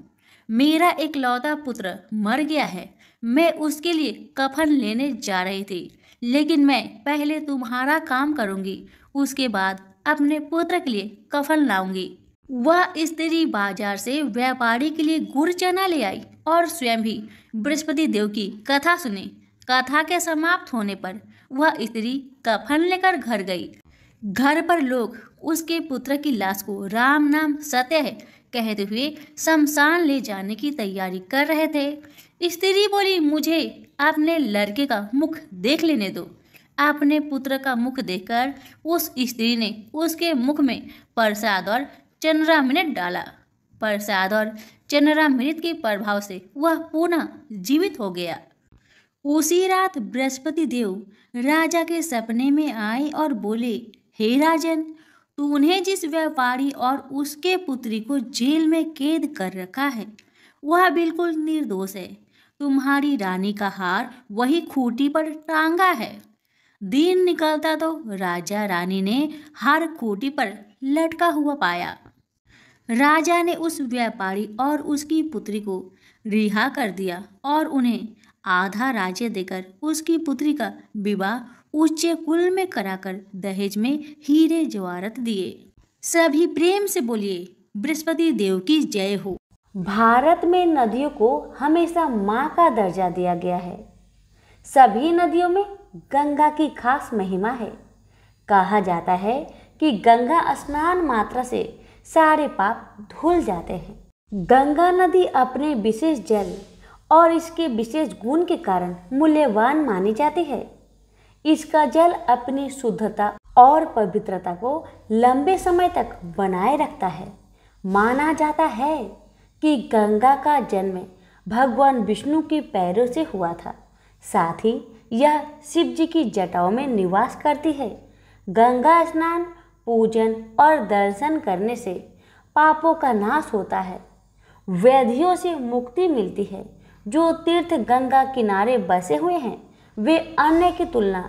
मेरा इकलौता पुत्र मर गया है, मैं उसके लिए कफन लेने जा रही थी, लेकिन मैं पहले तुम्हारा काम करूँगी, उसके बाद अपने पुत्र के लिए कफन लाऊंगी। वह स्त्री बाजार से व्यापारी के लिए गुड़ चना ले आई और स्वयं भी बृहस्पति देव की कथा सुनी। कथा के समाप्त होने पर वह स्त्री कफन लेकर घर गई। घर पर लोग उसके पुत्र की लाश को राम नाम सत्य है कहते हुए शमशान ले जाने की तैयारी कर रहे थे। स्त्री बोली, मुझे अपने लड़के का मुख देख लेने दो। अपने पुत्र का मुख देखकर उस स्त्री ने उसके मुख में प्रसाद और चंद्रामृत डाला। प्रसाद और चंद्रामृत के प्रभाव से वह पुनः जीवित हो गया। उसी रात बृहस्पति देव राजा के सपने में आए और बोले, हे राजन, तूने जिस व्यापारी और उसके पुत्री को जेल में कैद कर रखा है वह बिल्कुल निर्दोष है। तुम्हारी रानी का हार वही खूंटी पर टांगा है। दिन निकलता तो राजा रानी ने हार खूंटी पर लटका हुआ पाया। राजा ने उस व्यापारी और उसकी पुत्री को रिहा कर दिया और उन्हें आधा राज्य देकर उसकी पुत्री का विवाह उच्च कुल में कराकर दहेज में हीरे जवाहरात दिए। सभी प्रेम से बोलिए, बृहस्पति देव की जय हो। भारत में नदियों को हमेशा माँ का दर्जा दिया गया है। सभी नदियों में गंगा की खास महिमा है। कहा जाता है कि गंगा स्नान मात्र से सारे पाप धुल जाते हैं। गंगा नदी अपने विशेष जल और इसके विशेष गुण के कारण मूल्यवान मानी जाती है। इसका जल अपनी शुद्धता और पवित्रता को लंबे समय तक बनाए रखता है। माना जाता है कि गंगा का जन्म भगवान विष्णु के पैरों से हुआ था। साथ ही यह शिव जी की जटाओं में निवास करती है। गंगा स्नान, पूजन और दर्शन करने से पापों का नाश होता है, व्याधियों से मुक्ति मिलती है। जो तीर्थ गंगा किनारे बसे हुए हैं वे अन्य की तुलना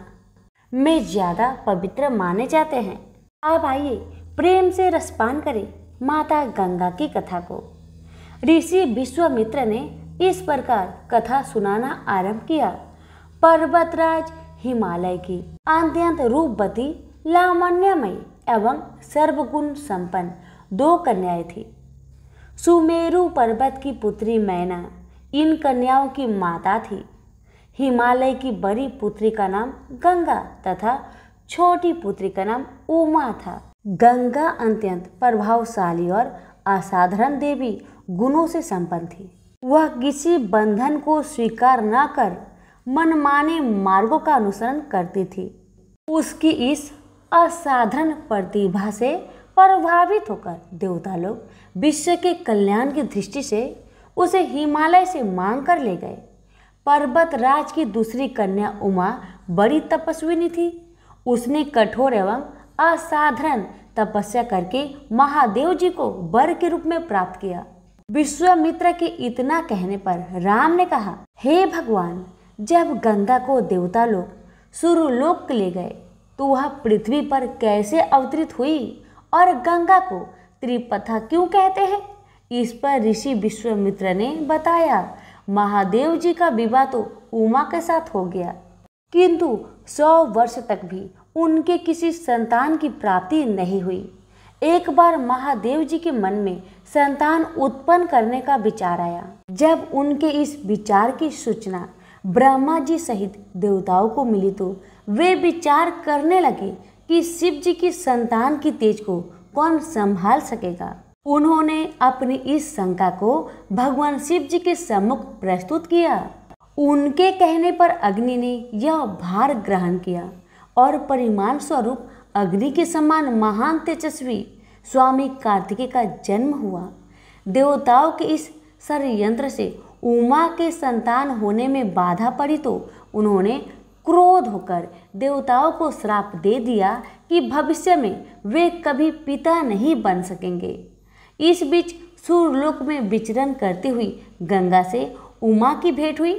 में ज्यादा पवित्र माने जाते हैं। अब आइए प्रेम से रसपान करें माता गंगा की कथा को। ऋषि विश्वामित्र ने इस प्रकार कथा सुनाना आरंभ किया। पर्वतराज हिमालय की अत्यंत रूपवती, लावण्यमयी एवं सर्वगुण संपन्न 2 कन्याएं थी। सुमेरु पर्वत की पुत्री मैना इन कन्याओं की माता थी। हिमालय की बड़ी पुत्री का नाम गंगा तथा छोटी पुत्री का नाम उमा था। गंगा अत्यंत प्रभावशाली और असाधारण देवी गुणों से संपन्न थी। वह किसी बंधन को स्वीकार न कर मनमाने मार्गों का अनुसरण करती थी। उसकी इस असाधारण प्रतिभा से प्रभावित होकर देवता लोग विश्व के कल्याण की दृष्टि से उसे हिमालय से मांग कर ले गए। पर्वतराज की दूसरी कन्या उमा बड़ी तपस्विनी थी। उसने कठोर एवं असाधारण तपस्या करके महादेव जी को वर के रूप में प्राप्त किया। विश्वामित्र के इतना कहने पर राम ने कहा, हे भगवान, जब गंगा को देवता लोग सूर्यलोक ले गए तो वह पृथ्वी पर कैसे अवतरित हुई और गंगा को त्रिपथा क्यों कहते हैं? इस पर ऋषि विश्वामित्र ने बताया, महादेव जी का विवाह तो उमा के साथ हो गया, किंतु 100 वर्ष तक भी उनके किसी संतान की प्राप्ति नहीं हुई। एक बार महादेव जी के मन में संतान उत्पन्न करने का विचार आया। जब उनके इस विचार की सूचना ब्रह्मा जी सहित देवताओं को मिली तो वे विचार करने लगे कि शिव जी की संतान की तेज को कौन संभाल सकेगा। उन्होंने अपनी इस शंका को भगवान शिव जी के सम्मुख प्रस्तुत किया। उनके कहने पर अग्नि ने यह भार ग्रहण किया और परिमाण स्वरूप अग्नि के समान महान तेजस्वी स्वामी कार्तिकेय का जन्म हुआ। देवताओं के इस षड्यंत्र से उमा के संतान होने में बाधा पड़ी तो उन्होंने क्रोध होकर देवताओं को श्राप दे दिया कि भविष्य में वे कभी पिता नहीं बन सकेंगे। इस बीच सूर्यलोक में विचरण करती हुई गंगा से उमा की भेंट हुई।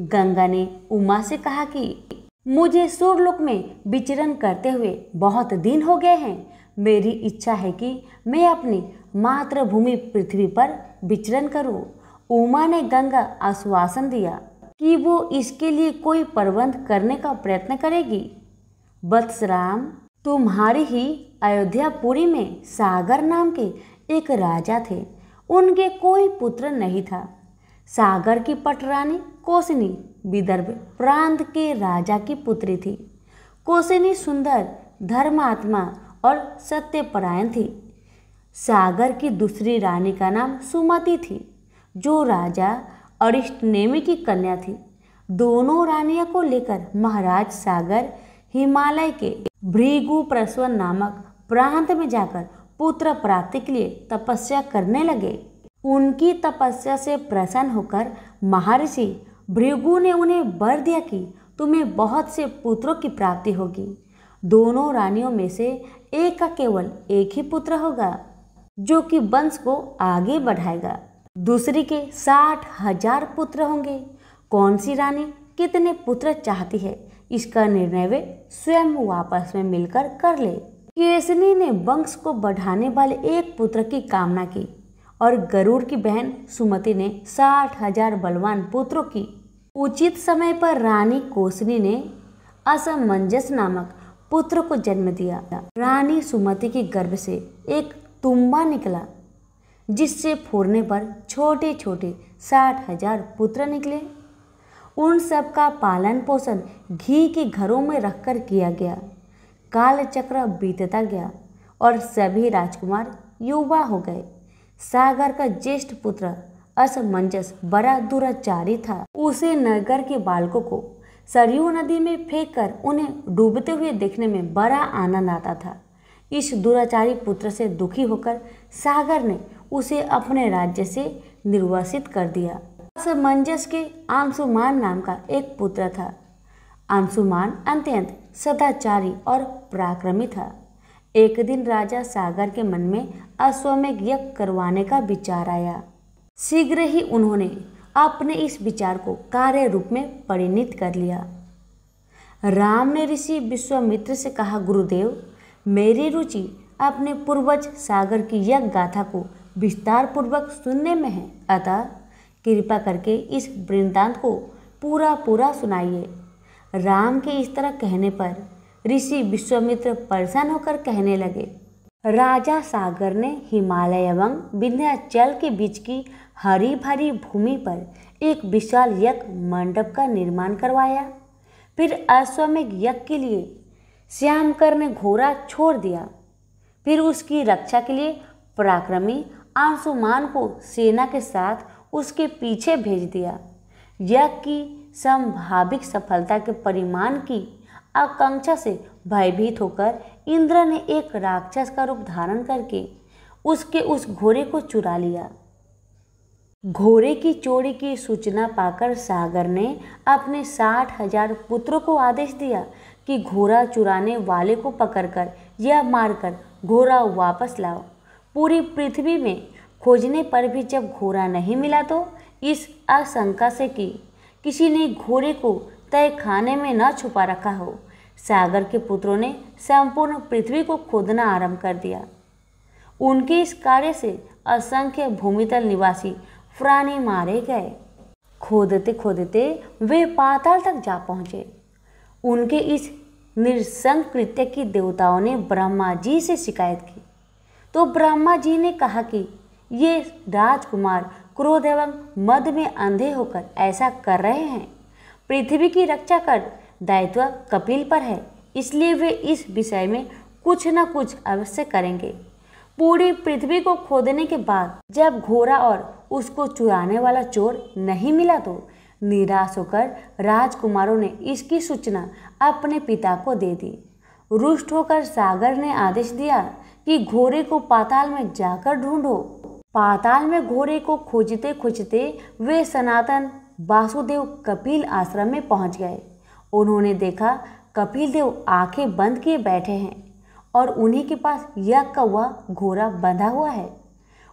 गंगा ने उमा से कहा कि मुझे सूर्यलोक में विचरण करते हुए बहुत दिन हो गए हैं। मेरी इच्छा है कि मैं अपनी मातृभूमि पृथ्वी पर विचरण करूं। उमा ने गंगा आश्वासन दिया कि वो इसके लिए कोई प्रबंध करने का प्रयत्न करेगी। वत्सराम, तुम्हारी ही अयोध्यापुरी में सागर नाम के एक राजा थे। उनके कोई पुत्र नहीं था। सागर की पटरानी कोसनी विदर्भ प्रांत के राजा की पुत्री थी। कोसनी सुंदर, धर्मात्मा और सत्यपरायण थी। सागर की दूसरी रानी का नाम सुमति थी, जो राजा अरिष्टनेमि की कन्या थी। दोनों रानियों को लेकर महाराज सागर हिमालय के भृगुप्रस्वन नामक प्रांत में जाकर पुत्र प्राप्ति के लिए तपस्या करने लगे। उनकी तपस्या से प्रसन्न होकर महर्षि भृगु ने उन्हें वर दिया कि तुम्हें बहुत से पुत्रों की प्राप्ति होगी। दोनों रानियों में से एक का केवल एक ही पुत्र होगा, जो कि वंश को आगे बढ़ाएगा। दूसरी के 60,000 पुत्र होंगे। कौन सी रानी कितने पुत्र चाहती है, इसका निर्णय वे स्वयं आपस में मिलकर कर ले। केसनी ने वंश को बढ़ाने वाले एक पुत्र की कामना की और गरुड़ की बहन सुमति ने 60,000 बलवान पुत्रों की। उचित समय पर रानी कोसनी ने असमंजस नामक पुत्र को जन्म दिया। रानी सुमति के गर्भ से एक तुम्बा निकला, जिससे फोड़ने पर छोटे छोटे 60,000 पुत्र निकले। उन सब का पालन पोषण घी के घरों में रखकर किया गया। काल चक्र बीतता गया और सभी राजकुमार युवा हो गए। सागर का ज्येष्ठ पुत्र असमंजस बड़ा दुराचारी था। उसे नगर के बालकों को सरयू नदी में फेंककर उन्हें डूबते हुए देखने में बड़ा आनंद आता था। इस दुराचारी पुत्र से दुखी होकर सागर ने उसे अपने राज्य से निर्वासित कर दिया। असमंजस के अंशुमान नाम का एक पुत्र था। अंशुमान अत्यंत सदाचारी और पराक्रमी था। एक दिन राजा सागर के मन में अश्वमेध यज्ञ करवाने का विचार आया। शीघ्र ही उन्होंने अपने इस विचार को कार्य रूप में परिणत कर लिया। राम ने ऋषि विश्वामित्र से कहा, गुरुदेव, मेरी रुचि अपने पूर्वज सागर की यज्ञ गाथा को विस्तार पूर्वक सुनने में है, अतः कृपा करके इस वृत्तांत को पूरा सुनाइए। राम के इस तरह कहने पर ऋषि विश्वामित्र परेशान होकर कहने लगे, राजा सागर ने हिमालय एवं विंध्याचल के बीच की हरी भरी भूमि पर एक विशाल यज्ञ मंडप का निर्माण करवाया। फिर अश्वमेध यज्ञ के लिए श्यामकर ने घोड़ा छोड़ दिया। फिर उसकी रक्षा के लिए पराक्रमी अंशुमान को सेना के साथ उसके पीछे भेज दिया। यज्ञ की संभावित सफलता के परिमाण की आकांक्षा से भयभीत होकर इंद्र ने एक राक्षस का रूप धारण करके उसके उस घोड़े को चुरा लिया। घोड़े की चोरी की सूचना पाकर सागर ने अपने 60,000 पुत्रों को आदेश दिया कि घोड़ा चुराने वाले को पकड़कर या मारकर घोड़ा वापस लाओ। पूरी पृथ्वी में खोजने पर भी जब घोड़ा नहीं मिला तो इस आशंका से कि किसी ने घोड़े को तय खाने में न छुपा रखा हो, सागर के पुत्रों ने संपूर्ण पृथ्वी को खोदना आरंभ कर दिया। उनके इस कार्य से असंख्य भूमितल निवासी प्राणी मारे गए। खोदते खोदते वे पाताल तक जा पहुंचे। उनके इस नृशंस कृत्य की देवताओं ने ब्रह्मा जी से शिकायत की, तो ब्रह्मा जी ने कहा कि ये राजकुमार क्रोध एवं मद में अंधे होकर ऐसा कर रहे हैं। पृथ्वी की रक्षा कर दायित्व कपिल पर है, इसलिए वे इस विषय में कुछ न कुछ अवश्य करेंगे। पूरी पृथ्वी को खोदने के बाद जब घोड़ा और उसको चुराने वाला चोर नहीं मिला तो निराश होकर राजकुमारों ने इसकी सूचना अपने पिता को दे दी। रुष्ट होकर सागर ने आदेश दिया कि घोड़े को पाताल में जाकर ढूंढो। पाताल में घोड़े को खोजते खोजते वे सनातन वासुदेव कपिल आश्रम में पहुंच गए। उन्होंने देखा कपिल देव आंखें बंद किए बैठे हैं और उन्हीं के पास यज्ञ का वह घोड़ा बंधा हुआ है।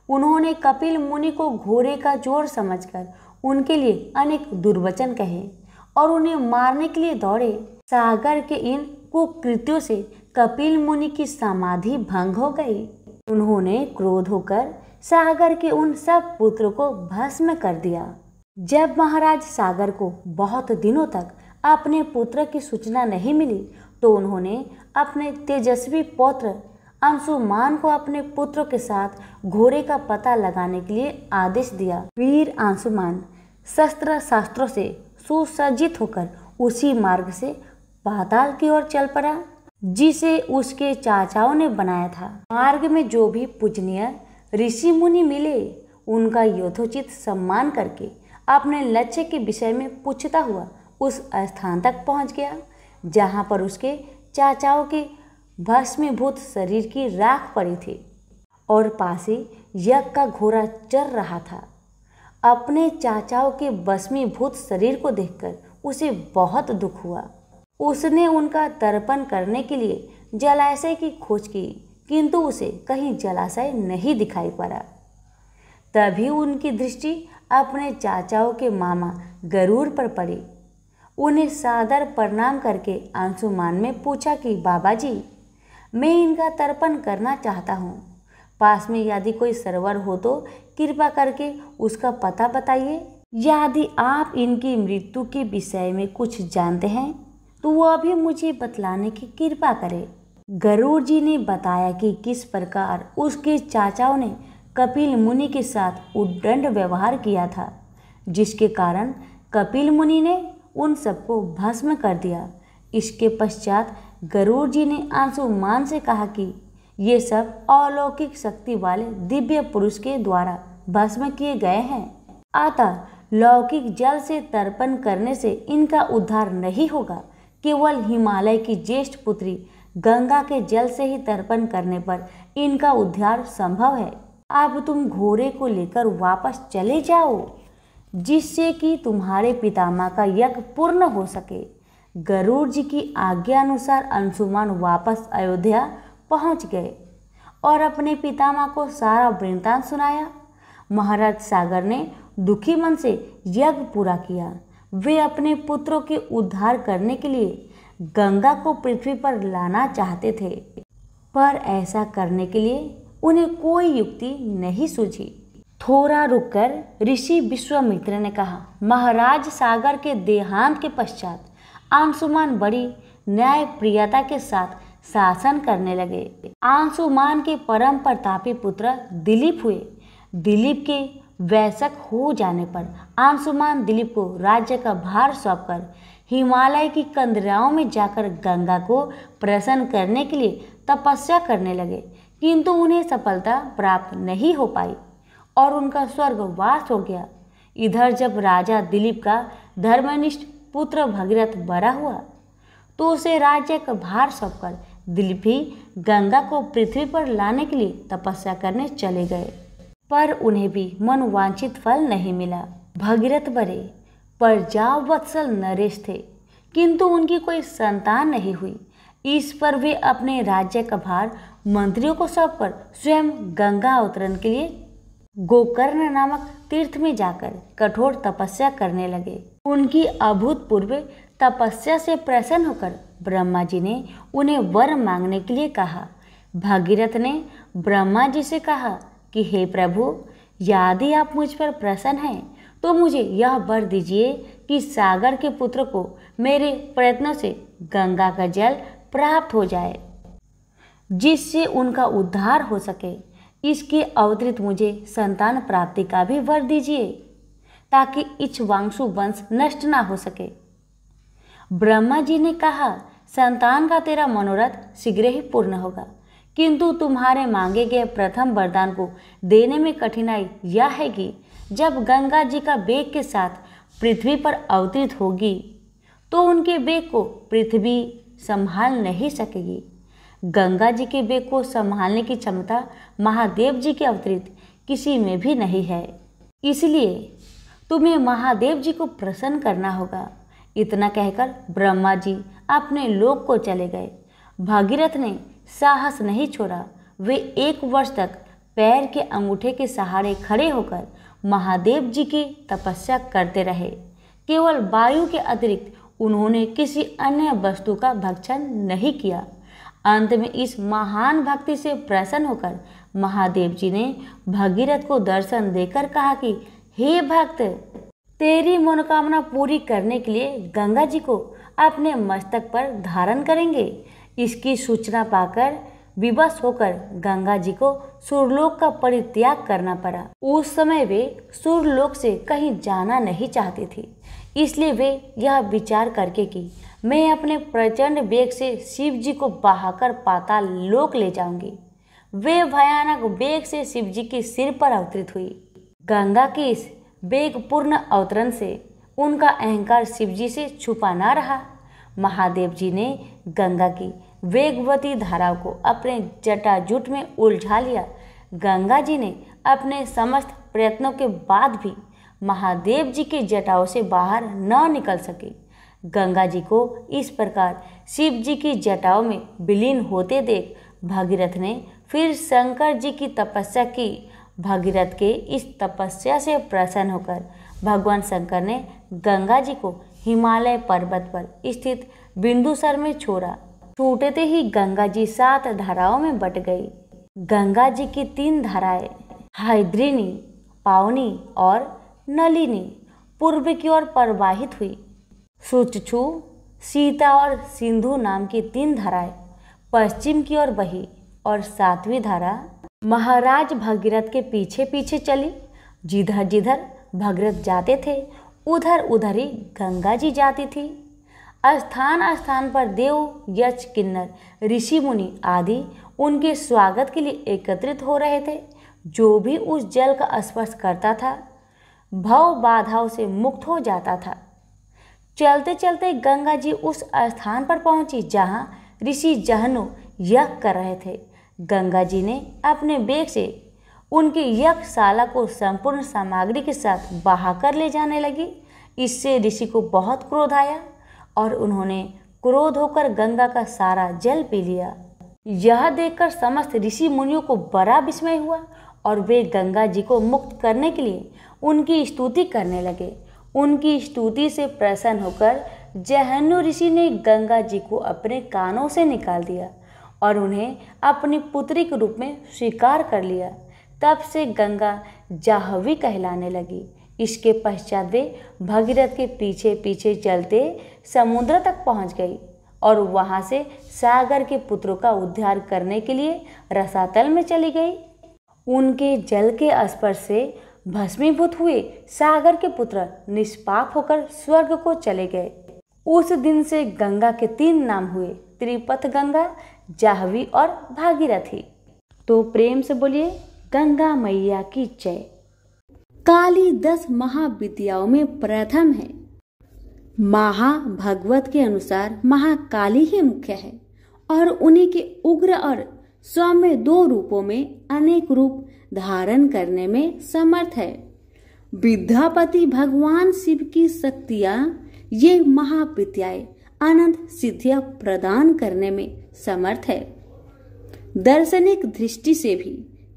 उन्होंने कपिल मुनि को घोड़े का चोर समझकर उनके लिए अनेक दुर्वचन कहे और उन्हें मारने के लिए दौड़े। सागर के इन कुकृत्यों से कपिल मुनि की समाधि भंग हो गई। उन्होंने क्रोध होकर सागर के उन सब पुत्रों को भस्म कर दिया। जब महाराज सागर को बहुत दिनों तक अपने पुत्र की सूचना नहीं मिली तो उन्होंने अपने तेजस्वी पौत्र अंशुमान को अपने पुत्र के साथ घोड़े का पता लगाने के लिए आदेश दिया। वीर अंशुमान शस्त्र शास्त्रों से सुसज्जित होकर उसी मार्ग से पाताल की ओर चल पड़ा जिसे उसके चाचाओं ने बनाया था। मार्ग में जो भी पूजनीय ऋषि मुनि मिले उनका यथोचित सम्मान करके अपने लक्ष्य के विषय में पूछता हुआ उस स्थान तक पहुंच गया जहां पर उसके चाचाओं के भस्मीभूत शरीर की राख पड़ी थी और पास ही यज्ञ का घोड़ा चर रहा था। अपने चाचाओं के भस्मीभूत शरीर को देखकर उसे बहुत दुख हुआ। उसने उनका तर्पण करने के लिए जलाशय की खोज की, किंतु उसे कहीं जलाशय नहीं दिखाई पड़ा। तभी उनकी दृष्टि अपने चाचाओं के मामा गरुड़ पर पड़ी। उन्हें सादर प्रणाम करके अंशुमान ने पूछा कि बाबा जी, मैं इनका तर्पण करना चाहता हूँ। पास में यदि कोई सरोवर हो तो कृपा करके उसका पता बताइए। यदि आप इनकी मृत्यु के विषय में कुछ जानते हैं तो वह भी मुझे बतलाने की कृपा करें। गरुड़ जी ने बताया कि किस प्रकार उसके चाचाओं ने कपिल मुनि के साथ उद्दंड व्यवहार किया था, जिसके कारण कपिल मुनि ने उन सबको भस्म कर दिया। इसके पश्चात गरुड़ जी ने अंशुमान से कहा कि ये सब अलौकिक शक्ति वाले दिव्य पुरुष के द्वारा भस्म किए गए हैं, अतः लौकिक जल से तर्पण करने से इनका उद्धार नहीं होगा। केवल हिमालय की ज्येष्ठ पुत्री गंगा के जल से ही तर्पण करने पर इनका उद्धार संभव है। अब तुम घोड़े को लेकर वापस चले जाओ, जिससे कि तुम्हारे पितामह का यज्ञ पूर्ण हो सके। गरुड़ जी की आज्ञा अनुसार अंशुमान वापस अयोध्या पहुंच गए और अपने पितामह को सारा वृत्तांत सुनाया। महाराज सागर ने दुखी मन से यज्ञ पूरा किया। वे अपने पुत्रों के उद्धार करने के लिए गंगा को पृथ्वी पर लाना चाहते थे, पर ऐसा करने के लिए उन्हें कोई युक्ति नहीं सूझी। थोड़ा रुककर ऋषि विश्वामित्र ने कहा, महाराज सागर के देहांत के पश्चात अंशुमान बड़ी न्याय प्रियता के साथ शासन करने लगे। अंशुमान के परम प्रतापी पुत्र दिलीप हुए। दिलीप के वयस्क हो जाने पर अंशुमान दिलीप को राज्य का भार सौंपकर हिमालय की कंदराओं में जाकर गंगा को प्रसन्न करने के लिए तपस्या करने लगे, किंतु उन्हें सफलता प्राप्त नहीं हो पाई और उनका स्वर्गवास हो गया। इधर जब राजा दिलीप का धर्मनिष्ठ पुत्र भगीरथ बड़ा हुआ तो उसे राज्य का भार सौंपकर दिलीप ही गंगा को पृथ्वी पर लाने के लिए तपस्या करने चले गए, पर उन्हें भी मनोवांछित फल नहीं मिला। भगीरथ बड़े प्रजावत्सल नरेश थे, किंतु उनकी कोई संतान नहीं हुई। इस पर वे अपने राज्य का भार मंत्रियों को सौंपकर स्वयं गंगा अवतरण के लिए गोकर्ण नामक तीर्थ में जाकर कठोर तपस्या करने लगे। उनकी अभूतपूर्व तपस्या से प्रसन्न होकर ब्रह्मा जी ने उन्हें वर मांगने के लिए कहा। भगीरथ ने ब्रह्मा जी से कहा कि हे प्रभु, यदि आप मुझ पर प्रसन्न हैं तो मुझे यह वर दीजिए कि सागर के पुत्र को मेरे प्रयत्नों से गंगा का जल प्राप्त हो जाए, जिससे उनका उद्धार हो सके। इसके अतिरिक्त मुझे संतान प्राप्ति का भी वर दीजिए, ताकि इक्ष्वाकु वंश नष्ट ना हो सके। ब्रह्मा जी ने कहा, संतान का तेरा मनोरथ शीघ्र ही पूर्ण होगा, किंतु तुम्हारे मांगे गए प्रथम वरदान को देने में कठिनाई यह है कि जब गंगा जी का वेग के साथ पृथ्वी पर अवतरित होगी तो उनके वेग को पृथ्वी संभाल नहीं सकेगी। गंगा जी के वेग को संभालने की क्षमता महादेव जी के अवतरित किसी में भी नहीं है, इसलिए तुम्हें महादेव जी को प्रसन्न करना होगा। इतना कहकर ब्रह्मा जी अपने लोक को चले गए। भगीरथ ने साहस नहीं छोड़ा। वे 1 वर्ष तक पैर के अंगूठे के सहारे खड़े होकर महादेव जी की तपस्या करते रहे। केवल वायु के अतिरिक्त उन्होंने किसी अन्य वस्तु का भक्षण नहीं किया। अंत में इस महान भक्ति से प्रसन्न होकर महादेव जी ने भगीरथ को दर्शन देकर कहा कि हे भक्त, तेरी मनोकामना पूरी करने के लिए गंगा जी को अपने मस्तक पर धारण करेंगे। इसकी सूचना पाकर विवश होकर गंगा जी को सूर्यलोक का परित्याग करना पड़ा। उस समय वे सूर्यलोक से कहीं जाना नहीं चाहती थी, इसलिए वे यह विचार करके कि मैं अपने प्रचंड वेग से शिव जी को बहाकर पाताल लोक ले जाऊंगी, वे भयानक वेग से शिव जी के सिर पर अवतरित हुई। गंगा के इस वेगपूर्ण अवतरण से उनका अहंकार शिव जी से छुपा न रहा। महादेव जी ने गंगा की वेगवती धाराओं को अपने जटाजूट में उलझा लिया। गंगा जी ने अपने समस्त प्रयत्नों के बाद भी महादेव जी की जटाओं से बाहर न निकल सके। गंगा जी को इस प्रकार शिव जी की जटाओं में विलीन होते देख भगीरथ ने फिर शंकर जी की तपस्या की। भगीरथ के इस तपस्या से प्रसन्न होकर भगवान शंकर ने गंगा जी को हिमालय पर्वत पर स्थित बिंदुसर में छोड़ा। छूटते ही गंगा जी 7 धाराओं में बट गई। गंगा जी की 3 धाराएं हैद्रिनी, पावनी और नलिनी पूर्व की ओर प्रवाहित हुई। सुचक्षु, सीता और सिंधु नाम की 3 धाराएं पश्चिम की ओर बही और 7वीं धारा महाराज भगीरथ के पीछे पीछे चली। जिधर जिधर भगीरथ जाते थे उधर उधर ही गंगा जी जाती थी। स्थान स्थान पर देव, यक्ष, किन्नर, ऋषि मुनि आदि उनके स्वागत के लिए एकत्रित हो रहे थे। जो भी उस जल का स्पर्श करता था भव बाधाओं से मुक्त हो जाता था। चलते चलते गंगा जी उस स्थान पर पहुंची जहां ऋषि जहनु यज्ञ कर रहे थे। गंगा जी ने अपने वेग से उनकी यज्ञशाला को संपूर्ण सामग्री के साथ बहाकर ले जाने लगी। इससे ऋषि को बहुत क्रोध आया और उन्होंने क्रोध होकर गंगा का सारा जल पी लिया। यह देखकर समस्त ऋषि मुनियों को बड़ा विस्मय हुआ और वे गंगा जी को मुक्त करने के लिए उनकी स्तुति करने लगे। उनकी स्तुति से प्रसन्न होकर जहन्नु ऋषि ने गंगा जी को अपने कानों से निकाल दिया और उन्हें अपनी पुत्री के रूप में स्वीकार कर लिया। तब से गंगा जाह्नवी कहलाने लगी। इसके पश्चात वे भगीरथ के पीछे पीछे चलते समुद्र तक पहुंच गई और वहां से सागर के पुत्रों का उद्धार करने के लिए रसातल में चली गई। उनके जल के स्पर्श से भस्मीभूत हुए सागर के पुत्र निष्पाप होकर स्वर्ग को चले गए। उस दिन से गंगा के 3 नाम हुए, त्रिपथ गंगा, जाह्नवी और भागीरथी। तो प्रेम से बोलिए गंगा मैया की जय। काली 10 महाविद्याओं में प्रथम है। महाभागवत के अनुसार महाकाली ही मुख्य है और उन्हीं के उग्र और सौम्य 2 रूपों में अनेक रूप धारण करने में समर्थ है। विद्यापति भगवान शिव की शक्तियां ये महाविद्याएं अनंत सिद्धियां प्रदान करने में समर्थ है। दार्शनिक दृष्टि से भी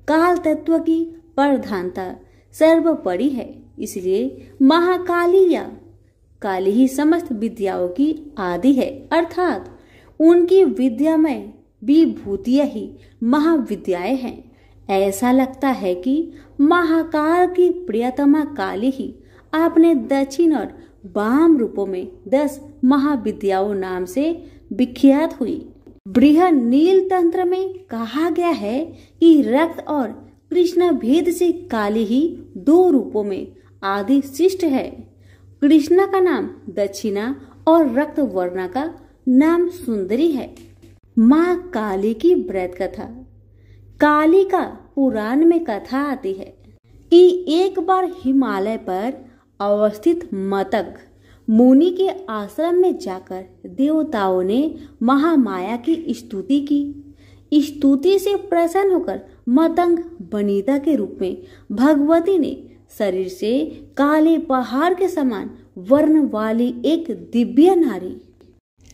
काल तत्व की प्रधानता सर्वोपरि है, इसलिए महाकाली या काली ही समस्त विद्याओं की आदि है, अर्थात उनकी विद्यामय विभूतियां ही महाविद्याएं हैं। ऐसा लगता है कि महाकाल की प्रियतमा काली ही अपने दक्षिण और वाम रूपों में 10 महाविद्याओं नाम से विख्यात हुई। बृहद नील तंत्र में कहा गया है कि रक्त और कृष्ण भेद से काली ही 2 रूपों में आदि शिष्ट है। कृष्णा का नाम दक्षिणा और रक्त वर्णा का नाम सुंदरी है। माँ काली की व्रत कथा। काली का पुराण में कथा आती है कि एक बार हिमालय पर अवस्थित मतंग मुनि के आश्रम में जाकर देवताओं ने महामाया की स्तुति की। स्तुति से प्रसन्न होकर मतंग वनिता के रूप में भगवती ने शरीर से काले पहाड़ के समान वर्ण वाली एक दिव्य नारी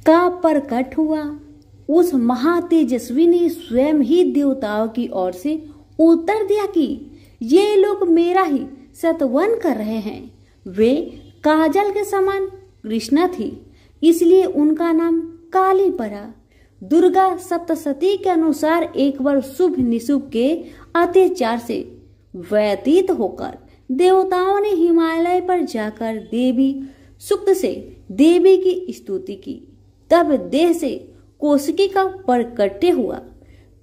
का प्रकट हुआ। उस महातेजस्वी ने स्वयं ही देवताओं की ओर से उत्तर दिया कि ये लोग मेरा ही सतवन कर रहे हैं। वे काजल के समान कृष्णा थी, इसलिए उनका नाम काली पड़ा। दुर्गा सप्तशती के अनुसार एक बार शुभ निशुभ के अत्याचार से व्यतीत होकर देवताओं ने हिमालय पर जाकर देवी सूक्त से देवी की स्तुति की। तब देह से कौशिकी का प्रकट्य हुआ।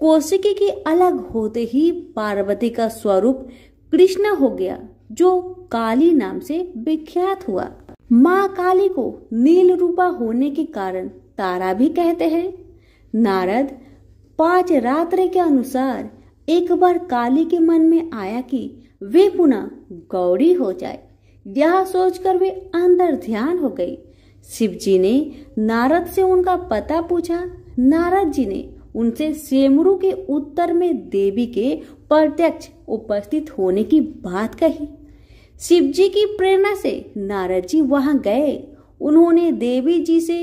कौशिकी के अलग होते ही पार्वती का स्वरूप कृष्ण हो गया, जो काली नाम से विख्यात हुआ। माँ काली को नील रूपा होने के कारण तारा भी कहते हैं। नारद 5 रात्रि के अनुसार एक बार काली के मन में आया कि वे पुनः गौरी हो जाए। यह सोचकर वे अंदर ध्यान हो गई। शिव जी ने नारद से उनका पता पूछा। नारद जी ने उनसे सेमरू के उत्तर में देवी के प्रत्यक्ष उपस्थित होने की बात कही। शिव जी की प्रेरणा से नारद जी वहां गए। उन्होंने देवी जी से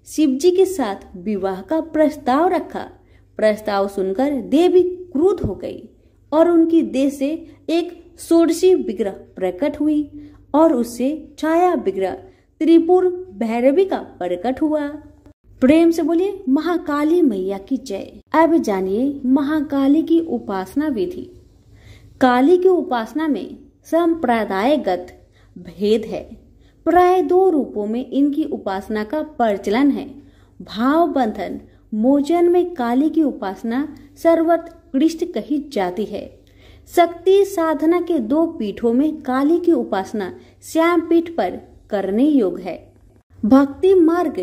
शिव जी के साथ विवाह का प्रस्ताव रखा। प्रस्ताव सुनकर देवी क्रुद्ध हो गई और उनकी देह से एक षोडशी विग्रह प्रकट हुई और उससे छाया विग्रह त्रिपुर भैरवी का प्रकट हुआ। प्रेम से बोलिए महाकाली मैया की जय। अब जानिए महाकाली की उपासना विधि। काली की उपासना में संप्रदायगत भेद है। प्राय 2 रूपों में इनकी उपासना का प्रचलन है। भाव बंधन मोचन में काली की उपासना सर्वोत्कृष्ट कही जाती है। शक्ति साधना के 2 पीठों में काली की उपासना श्याम पीठ पर करने योग्य है। भक्ति मार्ग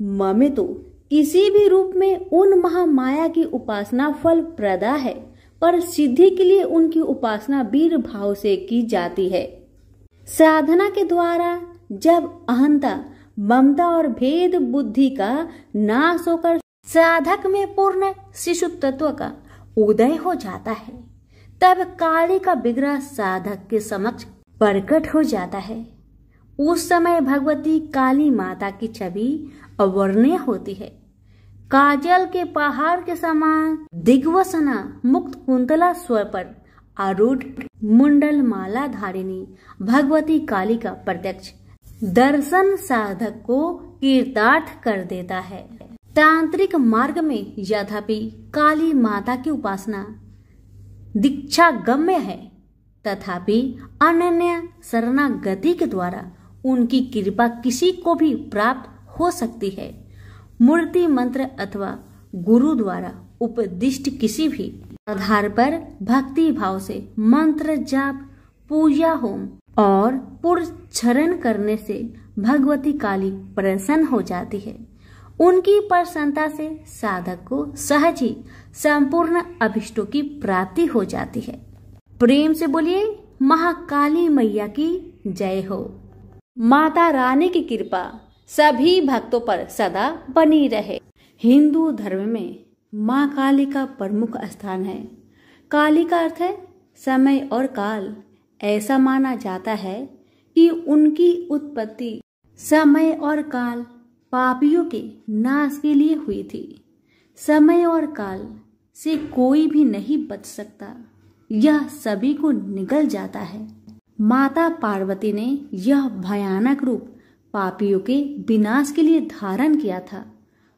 में तो किसी भी रूप में उन महामाया की उपासना फल प्रदा है, पर सिद्धि के लिए उनकी उपासना वीर भाव से की जाती है। साधना के द्वारा जब अहंता, ममता और भेद बुद्धि का नाश होकर साधक में पूर्ण शिशुत्व का उदय हो जाता है, तब काली का विग्रह साधक के समक्ष प्रकट हो जाता है। उस समय भगवती काली माता की छवि अवर्णीय होती है। काजल के पहाड़ के समान दिग्वसना मुक्त कुंतला स्वर पर आरूढ़ मुंडल माला धारिणी भगवती काली का प्रत्यक्ष दर्शन साधक को कृतार्थ कर देता है। तांत्रिक मार्ग में यद्यपि काली माता की उपासना दीक्षा गम्य है, तथापि अनन्य शरणागति के द्वारा उनकी कृपा किसी को भी प्राप्त हो सकती है। मूर्ति मंत्र अथवा गुरु द्वारा उपदिष्ट किसी भी आधार पर भक्ति भाव से मंत्र जाप, पूजा, होम और पुरस्चरण करने से भगवती काली प्रसन्न हो जाती है। उनकी प्रसन्नता से साधक को सहज ही संपूर्ण अभिष्टों की प्राप्ति हो जाती है। प्रेम से बोलिए महाकाली मैया की जय हो। माता रानी की कृपा सभी भक्तों पर सदा बनी रहे। हिंदू धर्म में माँ काली का प्रमुख स्थान है। काली का अर्थ है समय और काल। ऐसा माना जाता है कि उनकी उत्पत्ति समय और काल पापियों के नाश के लिए हुई थी। समय और काल से कोई भी नहीं बच सकता, यह सभी को निगल जाता है। माता पार्वती ने यह भयानक रूप पापियों के विनाश के लिए धारण किया था।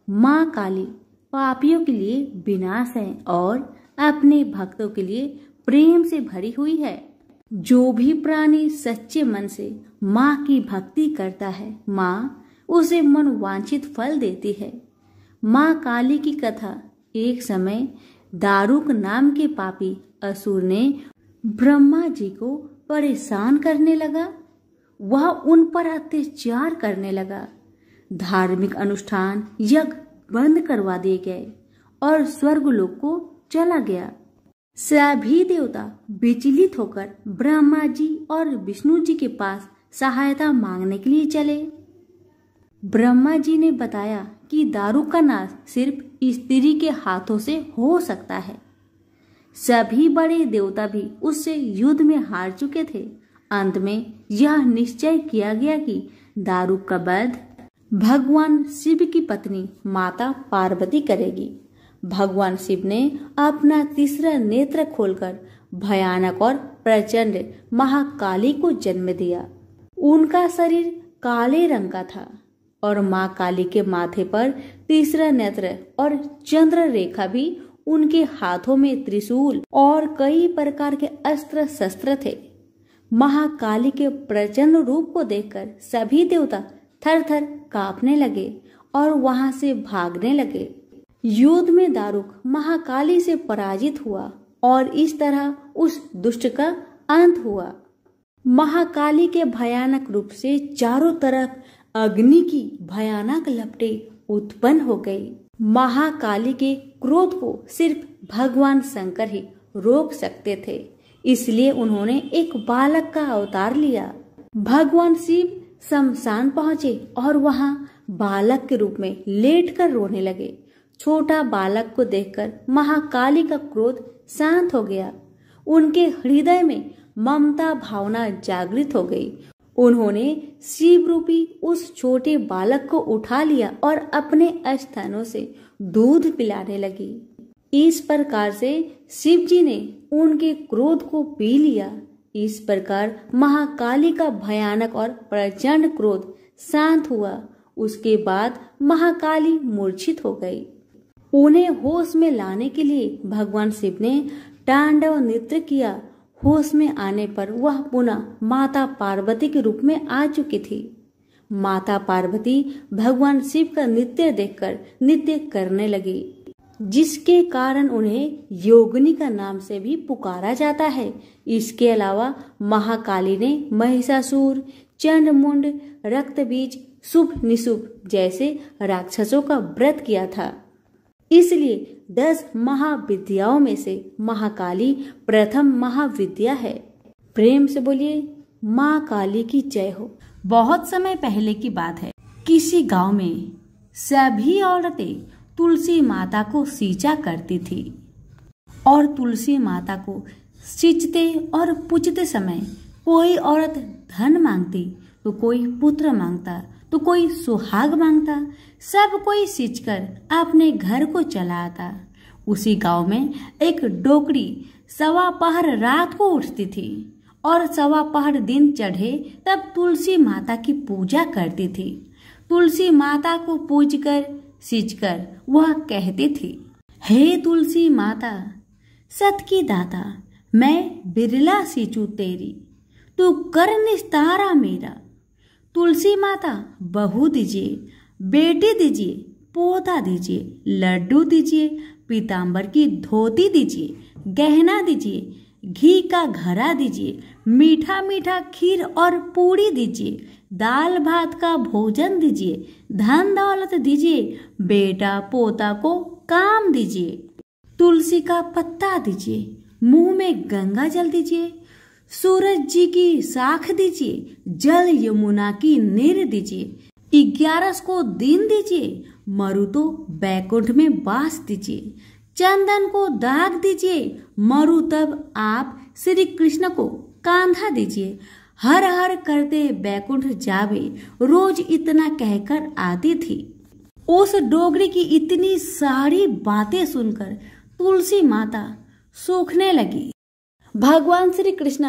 माँ काली पापियों के लिए विनाश है और अपने भक्तों के लिए प्रेम से भरी हुई है। जो भी प्राणी सच्चे मन से माँ की भक्ति करता है, माँ उसे मनोवांछित फल देती है। माँ काली की कथा। एक समय दारुक नाम के पापी असुर ने ब्रह्मा जी को परेशान करने लगा। वह उन पर अत्याचार करने लगा। धार्मिक अनुष्ठान यज्ञ बंद करवा दिए गए और स्वर्गलोक को चला गया। सभी देवता विचलित होकर ब्रह्मा जी और विष्णु जी के पास सहायता मांगने के लिए चले। ब्रह्मा जी ने बताया कि दारुक का नाश सिर्फ स्त्री के हाथों से हो सकता है। सभी बड़े देवता भी उससे युद्ध में हार चुके थे। अंत में यह निश्चय किया गया कि दारुक का वध भगवान शिव की पत्नी माता पार्वती करेगी। भगवान शिव ने अपना तीसरा नेत्र खोलकर भयानक और प्रचंड महाकाली को जन्म दिया। उनका शरीर काले रंग का था और माँ काली के माथे पर तीसरा नेत्र और चंद्र रेखा भी, उनके हाथों में त्रिशूल और कई प्रकार के अस्त्र शस्त्र थे। महाकाली के प्रचंड रूप को देखकर सभी देवता थर थर कांपने लगे और वहां से भागने लगे। युद्ध में दारुक महाकाली से पराजित हुआ और इस तरह उस दुष्ट का अंत हुआ। महाकाली के भयानक रूप से चारों तरफ अग्नि की भयानक लपटें उत्पन्न हो गई। महाकाली के क्रोध को सिर्फ भगवान शंकर ही रोक सकते थे, इसलिए उन्होंने एक बालक का अवतार लिया। भगवान शिव शमशान पहुंचे और वहां बालक के रूप में लेटकर रोने लगे। छोटा बालक को देखकर महाकाली का क्रोध शांत हो गया। उनके हृदय में ममता भावना जागृत हो गई। उन्होंने शिव रूपी उस छोटे बालक को उठा लिया और अपने स्तनों से दूध पिलाने लगी। इस प्रकार से शिव जी ने उनके क्रोध को पी लिया। इस प्रकार महाकाली का भयानक और प्रचंड क्रोध शांत हुआ। उसके बाद महाकाली मूर्छित हो गई। उन्हें होश में लाने के लिए भगवान शिव ने तांडव नृत्य किया। होश में आने पर वह पुनः माता पार्वती के रूप में आ चुकी थी। माता पार्वती भगवान शिव का नृत्य देखकर नृत्य करने लगी, जिसके कारण उन्हें योगिनी का नाम से भी पुकारा जाता है। इसके अलावा महाकाली ने महिषासुर, चंडमुंड, रक्तबीज, शुभ निशुभ जैसे राक्षसों का व्रत किया था। इसलिए 10 महाविद्याओं में से महाकाली प्रथम महाविद्या है। प्रेम से बोलिए माँ काली की जय हो। बहुत समय पहले की बात है। किसी गांव में सभी औरतें तुलसी माता को सींचा करती थी और तुलसी माता को सींचते और पूजते समय कोई औरत धन मांगती तो कोई पुत्र मांगता तो कोई सुहाग मांगता। सब कोई सींचकर अपने घर को चला आता। उसी गांव में एक डोकरी सवा पहर रात को उठती थी और सवा पहर दिन चढ़े तब तुलसी माता की पूजा करती थी। तुलसी माता को पूजकर सींचकर वह कहती थी, हे तुलसी माता सत की दाता, मैं बिरला सींचू तेरी, तू कर निस्तारा मेरा। तुलसी माता बहू दीजिए, बेटी दीजिए, पोता दीजिए, लड्डू दीजिए, पीतांबर की धोती दीजिए, गहना दीजिए, घी का घड़ा दीजिए, मीठा मीठा खीर और पूरी दीजिए, दाल भात का भोजन दीजिए, धन दौलत दीजिए, बेटा पोता को काम दीजिए, तुलसी का पत्ता दीजिए, मुंह में गंगा जल दीजिए, सूरज जी की साख दीजिए, जल यमुना की नीर दीजिए, 11 को दिन दीजिए, मरु तो बैकुंठ में बास दीजिए, चंदन को दाग दीजिए, मरु तब आप श्री कृष्ण को कांधा दीजिए, हर हर करते बैकुंठ जावे, रोज इतना कहकर आती थी। उस डोगरी की इतनी सारी बातें सुनकर तुलसी माता सूखने लगी। भगवान श्री कृष्ण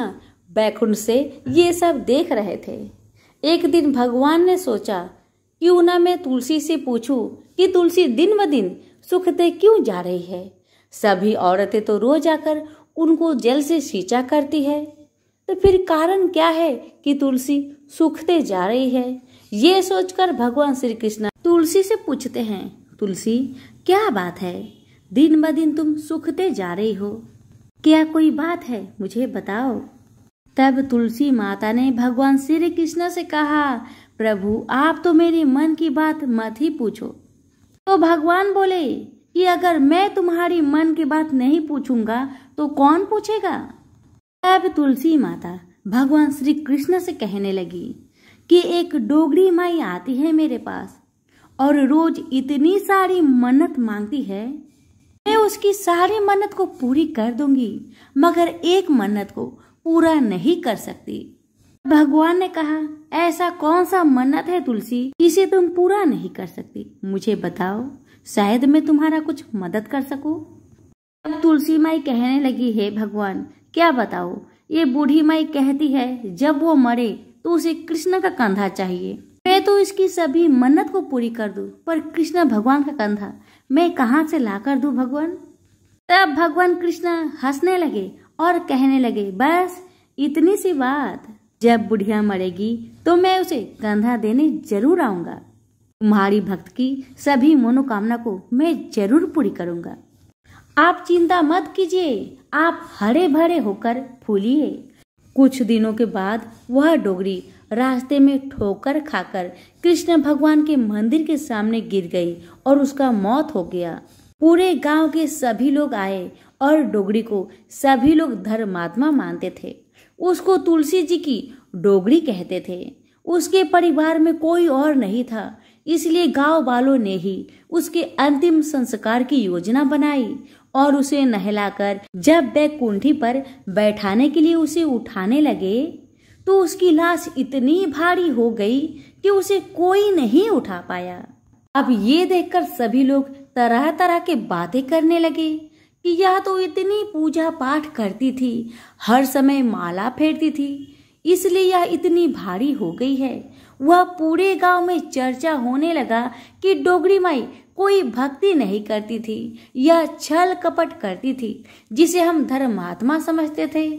बैकुंठ से ये सब देख रहे थे। एक दिन भगवान ने सोचा, क्यों ना मैं तुलसी से पूछूं कि तुलसी दिन ब दिन सूखते क्यों जा रही है। सभी औरतें तो रोज आकर उनको जल से सींचा करती है, तो फिर कारण क्या है कि तुलसी सूखते जा रही है। ये सोचकर भगवान श्री कृष्ण तुलसी से पूछते हैं, तुलसी क्या बात है, दिन ब दिन तुम सूखते जा रही हो, क्या कोई बात है, मुझे बताओ। तब तुलसी माता ने भगवान श्री कृष्ण से कहा, प्रभु आप तो मेरे मन की बात मत ही पूछो। तो भगवान बोले कि अगर मैं तुम्हारी मन की बात नहीं पूछूंगा तो कौन पूछेगा। तब तुलसी माता भगवान श्री कृष्ण से कहने लगी कि एक डोगरी माई आती है मेरे पास और रोज इतनी सारी मन्नत मांगती है, मैं उसकी सारी मन्नत को पूरी कर दूंगी, मगर एक मन्नत को पूरा नहीं कर सकती। भगवान ने कहा, ऐसा कौन सा मन्नत है तुलसी जिसे तुम पूरा नहीं कर सकती, मुझे बताओ, शायद मैं तुम्हारा कुछ मदद कर सकूं। अब तुलसी माई कहने लगी, हे भगवान क्या बताओ, ये बूढ़ी माई कहती है जब वो मरे तो उसे कृष्ण का कंधा चाहिए। मैं तो इसकी सभी मन्नत को पूरी कर दूं, पर कृष्ण भगवान का कंधा मैं कहाँ से ला कर दूं भगवान। तब भगवान कृष्ण हंसने लगे और कहने लगे, बस इतनी सी बात, जब बुढ़िया मरेगी तो मैं उसे कंधा देने जरूर आऊंगा। तुम्हारी भक्त की सभी मनोकामना को मैं जरूर पूरी करूंगा। आप चिंता मत कीजिए, आप हरे भरे होकर फूलिए। कुछ दिनों के बाद वह डोगरी रास्ते में ठोकर खाकर कृष्ण भगवान के मंदिर के सामने गिर गई और उसका मौत हो गया। पूरे गांव के सभी लोग आए और डोगरी को सभी लोग धर्मात्मा मानते थे। उसको तुलसी जी की डोगरी कहते थे। उसके परिवार में कोई और नहीं था, इसलिए गांव वालों ने ही उसके अंतिम संस्कार की योजना बनाई और उसे नहलाकर जब बैकुंठी पर बैठाने के लिए उसे उठाने लगे तो उसकी लाश इतनी भारी हो गई कि उसे कोई नहीं उठा पाया। अब ये देखकर सभी लोग तरह तरह के बातें करने लगे कि यह तो इतनी पूजा पाठ करती थी, हर समय माला फेरती थी, इसलिए यह इतनी भारी हो गई है। वह पूरे गांव में चर्चा होने लगा कि डोगरी माई कोई भक्ति नहीं करती थी, यह छल कपट करती थी जिसे हम धर्मात्मा समझते थे।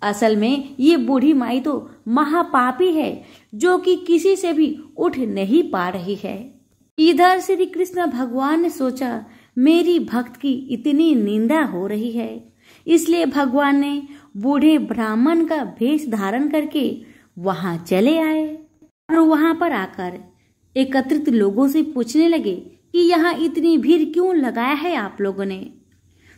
असल में ये बूढ़ी माई तो महापापी है जो कि किसी से भी उठ नहीं पा रही है। इधर श्री कृष्ण भगवान ने सोचा मेरी भक्त की इतनी निंदा हो रही है, इसलिए भगवान ने बूढ़े ब्राह्मण का भेष धारण करके वहां चले आए और वहां पर आकर एकत्रित लोगों से पूछने लगे कि यहाँ इतनी भीड़ क्यों लगाया है आप लोगों ने।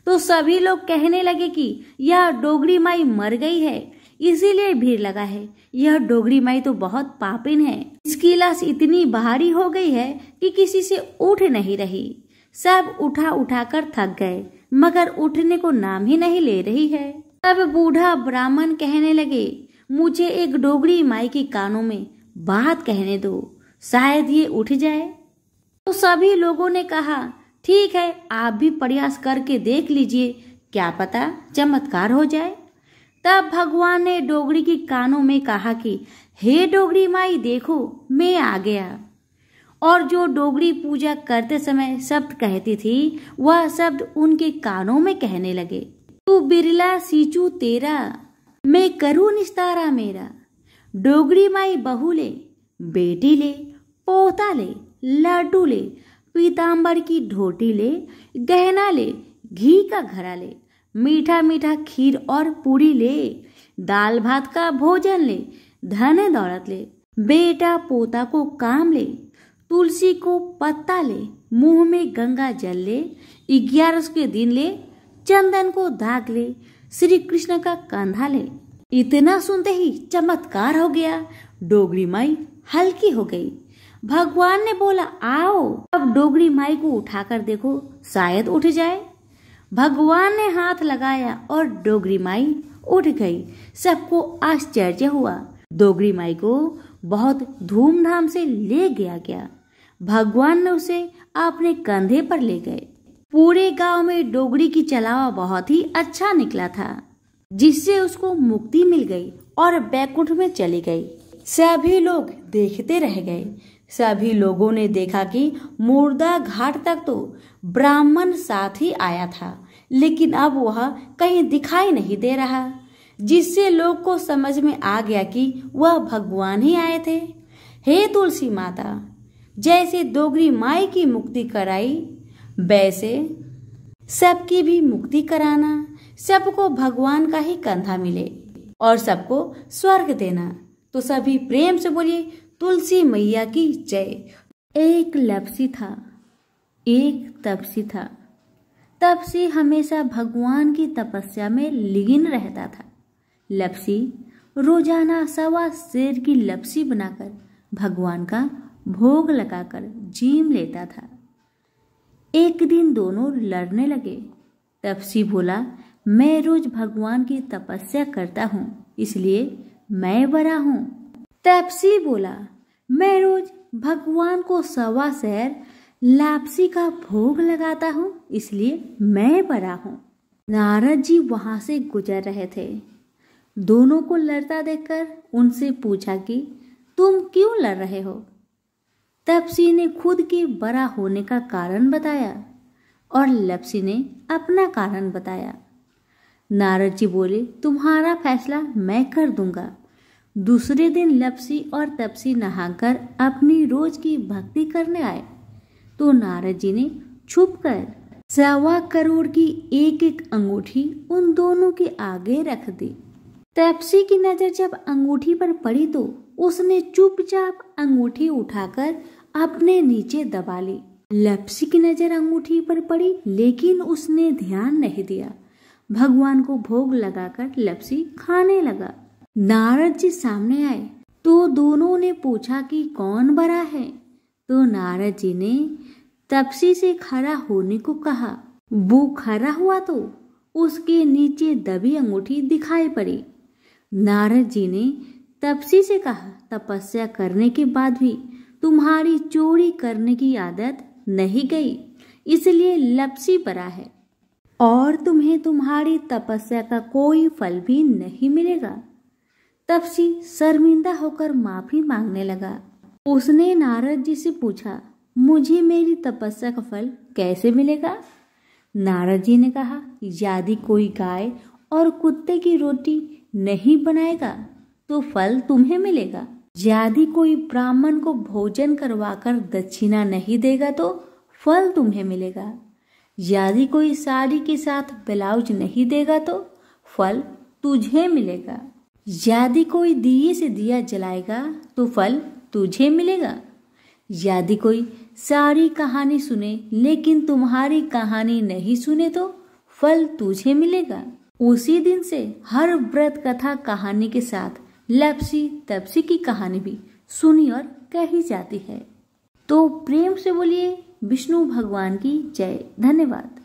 तो सभी लोग कहने लगे कि यह डोगरी माई मर गई है इसीलिए भीड़ लगा है। यह डोगरी माई तो बहुत पापिन है, इसकी लाश इतनी भारी हो गई है कि किसी से उठ नहीं रही। सब उठा उठा कर थक गए मगर उठने को नाम ही नहीं ले रही है। तब बूढ़ा ब्राह्मण कहने लगे मुझे एक डोगरी माई के कानों में बात कहने दो, शायद ये उठ जाए। तो सभी लोगों ने कहा ठीक है, आप भी प्रयास करके देख लीजिए, क्या पता चमत्कार हो जाए। तब भगवान ने डोगरी के कानों में कहा कि हे डोगरी माई देखो मैं आ गया। और जो डोगरी पूजा करते समय शब्द कहती थी वह शब्द उनके कानों में कहने लगे, तू बिरला सींचू तेरा, मैं करूँ निस्तारा मेरा। डोगरी माई बहू ले, बेटी ले, पोता ले, लड्डू ले, पीताम्बर की ढोटी ले, गहना ले, घी का घड़ा ले, मीठा मीठा खीर और पूरी ले, दाल भात का भोजन ले, धन दौलत ले, बेटा पोता को काम ले, तुलसी को पत्ता ले, मुंह में गंगा जल ले, 11 के दिन ले, चंदन को दाग ले, श्री कृष्ण का कंधा ले। इतना सुनते ही चमत्कार हो गया, डोगरी माई हल्की हो गई। भगवान ने बोला आओ अब डोगरी माई को उठाकर देखो, शायद उठ जाए। भगवान ने हाथ लगाया और डोगरी माई उठ गई। सबको आश्चर्य हुआ। डोगरी माई को बहुत धूमधाम से ले गया। भगवान ने उसे अपने कंधे पर ले गए। पूरे गांव में डोगरी की चलावा बहुत ही अच्छा निकला था, जिससे उसको मुक्ति मिल गई और बैकुंठ में चली गई। सभी लोग देखते रह गए। सभी लोगों ने देखा कि मुर्दा घाट तक तो ब्राह्मण साथ ही आया था, लेकिन अब वह कहीं दिखाई नहीं दे रहा, जिससे लोग को समझ में आ गया कि वह भगवान ही आए थे। हे तुलसी माता, जैसे डोगरी माई की मुक्ति कराई वैसे सबकी भी मुक्ति कराना, सबको भगवान का ही कंधा मिले और सबको स्वर्ग देना। तो सभी प्रेम से बोलिए तुलसी मैया की जय। एक लपसी था, एक तपसी था। तपसी हमेशा भगवान की तपस्या में लीन रहता था। लपसी रोजाना 1.25 सेर की लपसी बनाकर भगवान का भोग लगाकर जीम लेता था। एक दिन दोनों लड़ने लगे। तपसी बोला मैं रोज भगवान की तपस्या करता हूँ इसलिए मैं बड़ा हूँ। तपसी बोला मैं रोज भगवान को 1.25 सेर लापसी का भोग लगाता हूँ इसलिए मैं बड़ा हूँ। नारद जी वहां से गुजर रहे थे। दोनों को लड़ता देखकर उनसे पूछा कि तुम क्यों लड़ रहे हो। तपसी ने खुद के बड़ा होने का कारण बताया और लपसी ने अपना कारण बताया। नारद जी बोले तुम्हारा फैसला मैं कर दूंगा। दूसरे दिन लपसी और तपसी नहाकर अपनी रोज की भक्ति करने आए तो नारद जी ने छुपकर 1.25 करोड़ की एक एक अंगूठी उन दोनों के आगे रख दी। तपसी की नजर जब अंगूठी पर पड़ी तो उसने चुपचाप अंगूठी उठाकर अपने नीचे दबा ली। लपसी की नजर अंगूठी पर पड़ी लेकिन उसने ध्यान नहीं दिया। भगवान को भोग लगाकर लपसी खाने लगा। नारद जी सामने आए तो दोनों ने पूछा कि कौन बड़ा है, तो नारद जी ने तपसी से खड़ा होने को कहा। वो खड़ा हुआ तो उसके नीचे दबी अंगूठी दिखाई पड़ी। नारद जी ने तपसी से कहा, तपस्या करने के बाद भी तुम्हारी चोरी करने की आदत नहीं गई, इसलिए लपसी बड़ा है और तुम्हें तुम्हारी तपस्या का कोई फल भी नहीं मिलेगा। तपसी शर्मिंदा होकर माफी मांगने लगा। उसने नारद जी से पूछा, मुझे मेरी तपस्या का फल कैसे मिलेगा? नारद जी ने कहा, यदि कोई गाय और कुत्ते की रोटी नहीं बनाएगा तो फल तुम्हें मिलेगा। यदि कोई ब्राह्मण को भोजन करवाकर दक्षिणा नहीं देगा तो फल तुम्हें मिलेगा। यदि कोई साड़ी के साथ ब्लाउज नहीं देगा तो फल तुझे मिलेगा। यदि कोई दिए से दिया जलाएगा तो फल तुझे मिलेगा। यदि कोई सारी कहानी सुने लेकिन तुम्हारी कहानी नहीं सुने तो फल तुझे मिलेगा। उसी दिन से हर व्रत कथा कहानी के साथ लपसी तपसी की कहानी भी सुनी और कही जाती है। तो प्रेम से बोलिए विष्णु भगवान की जय। धन्यवाद।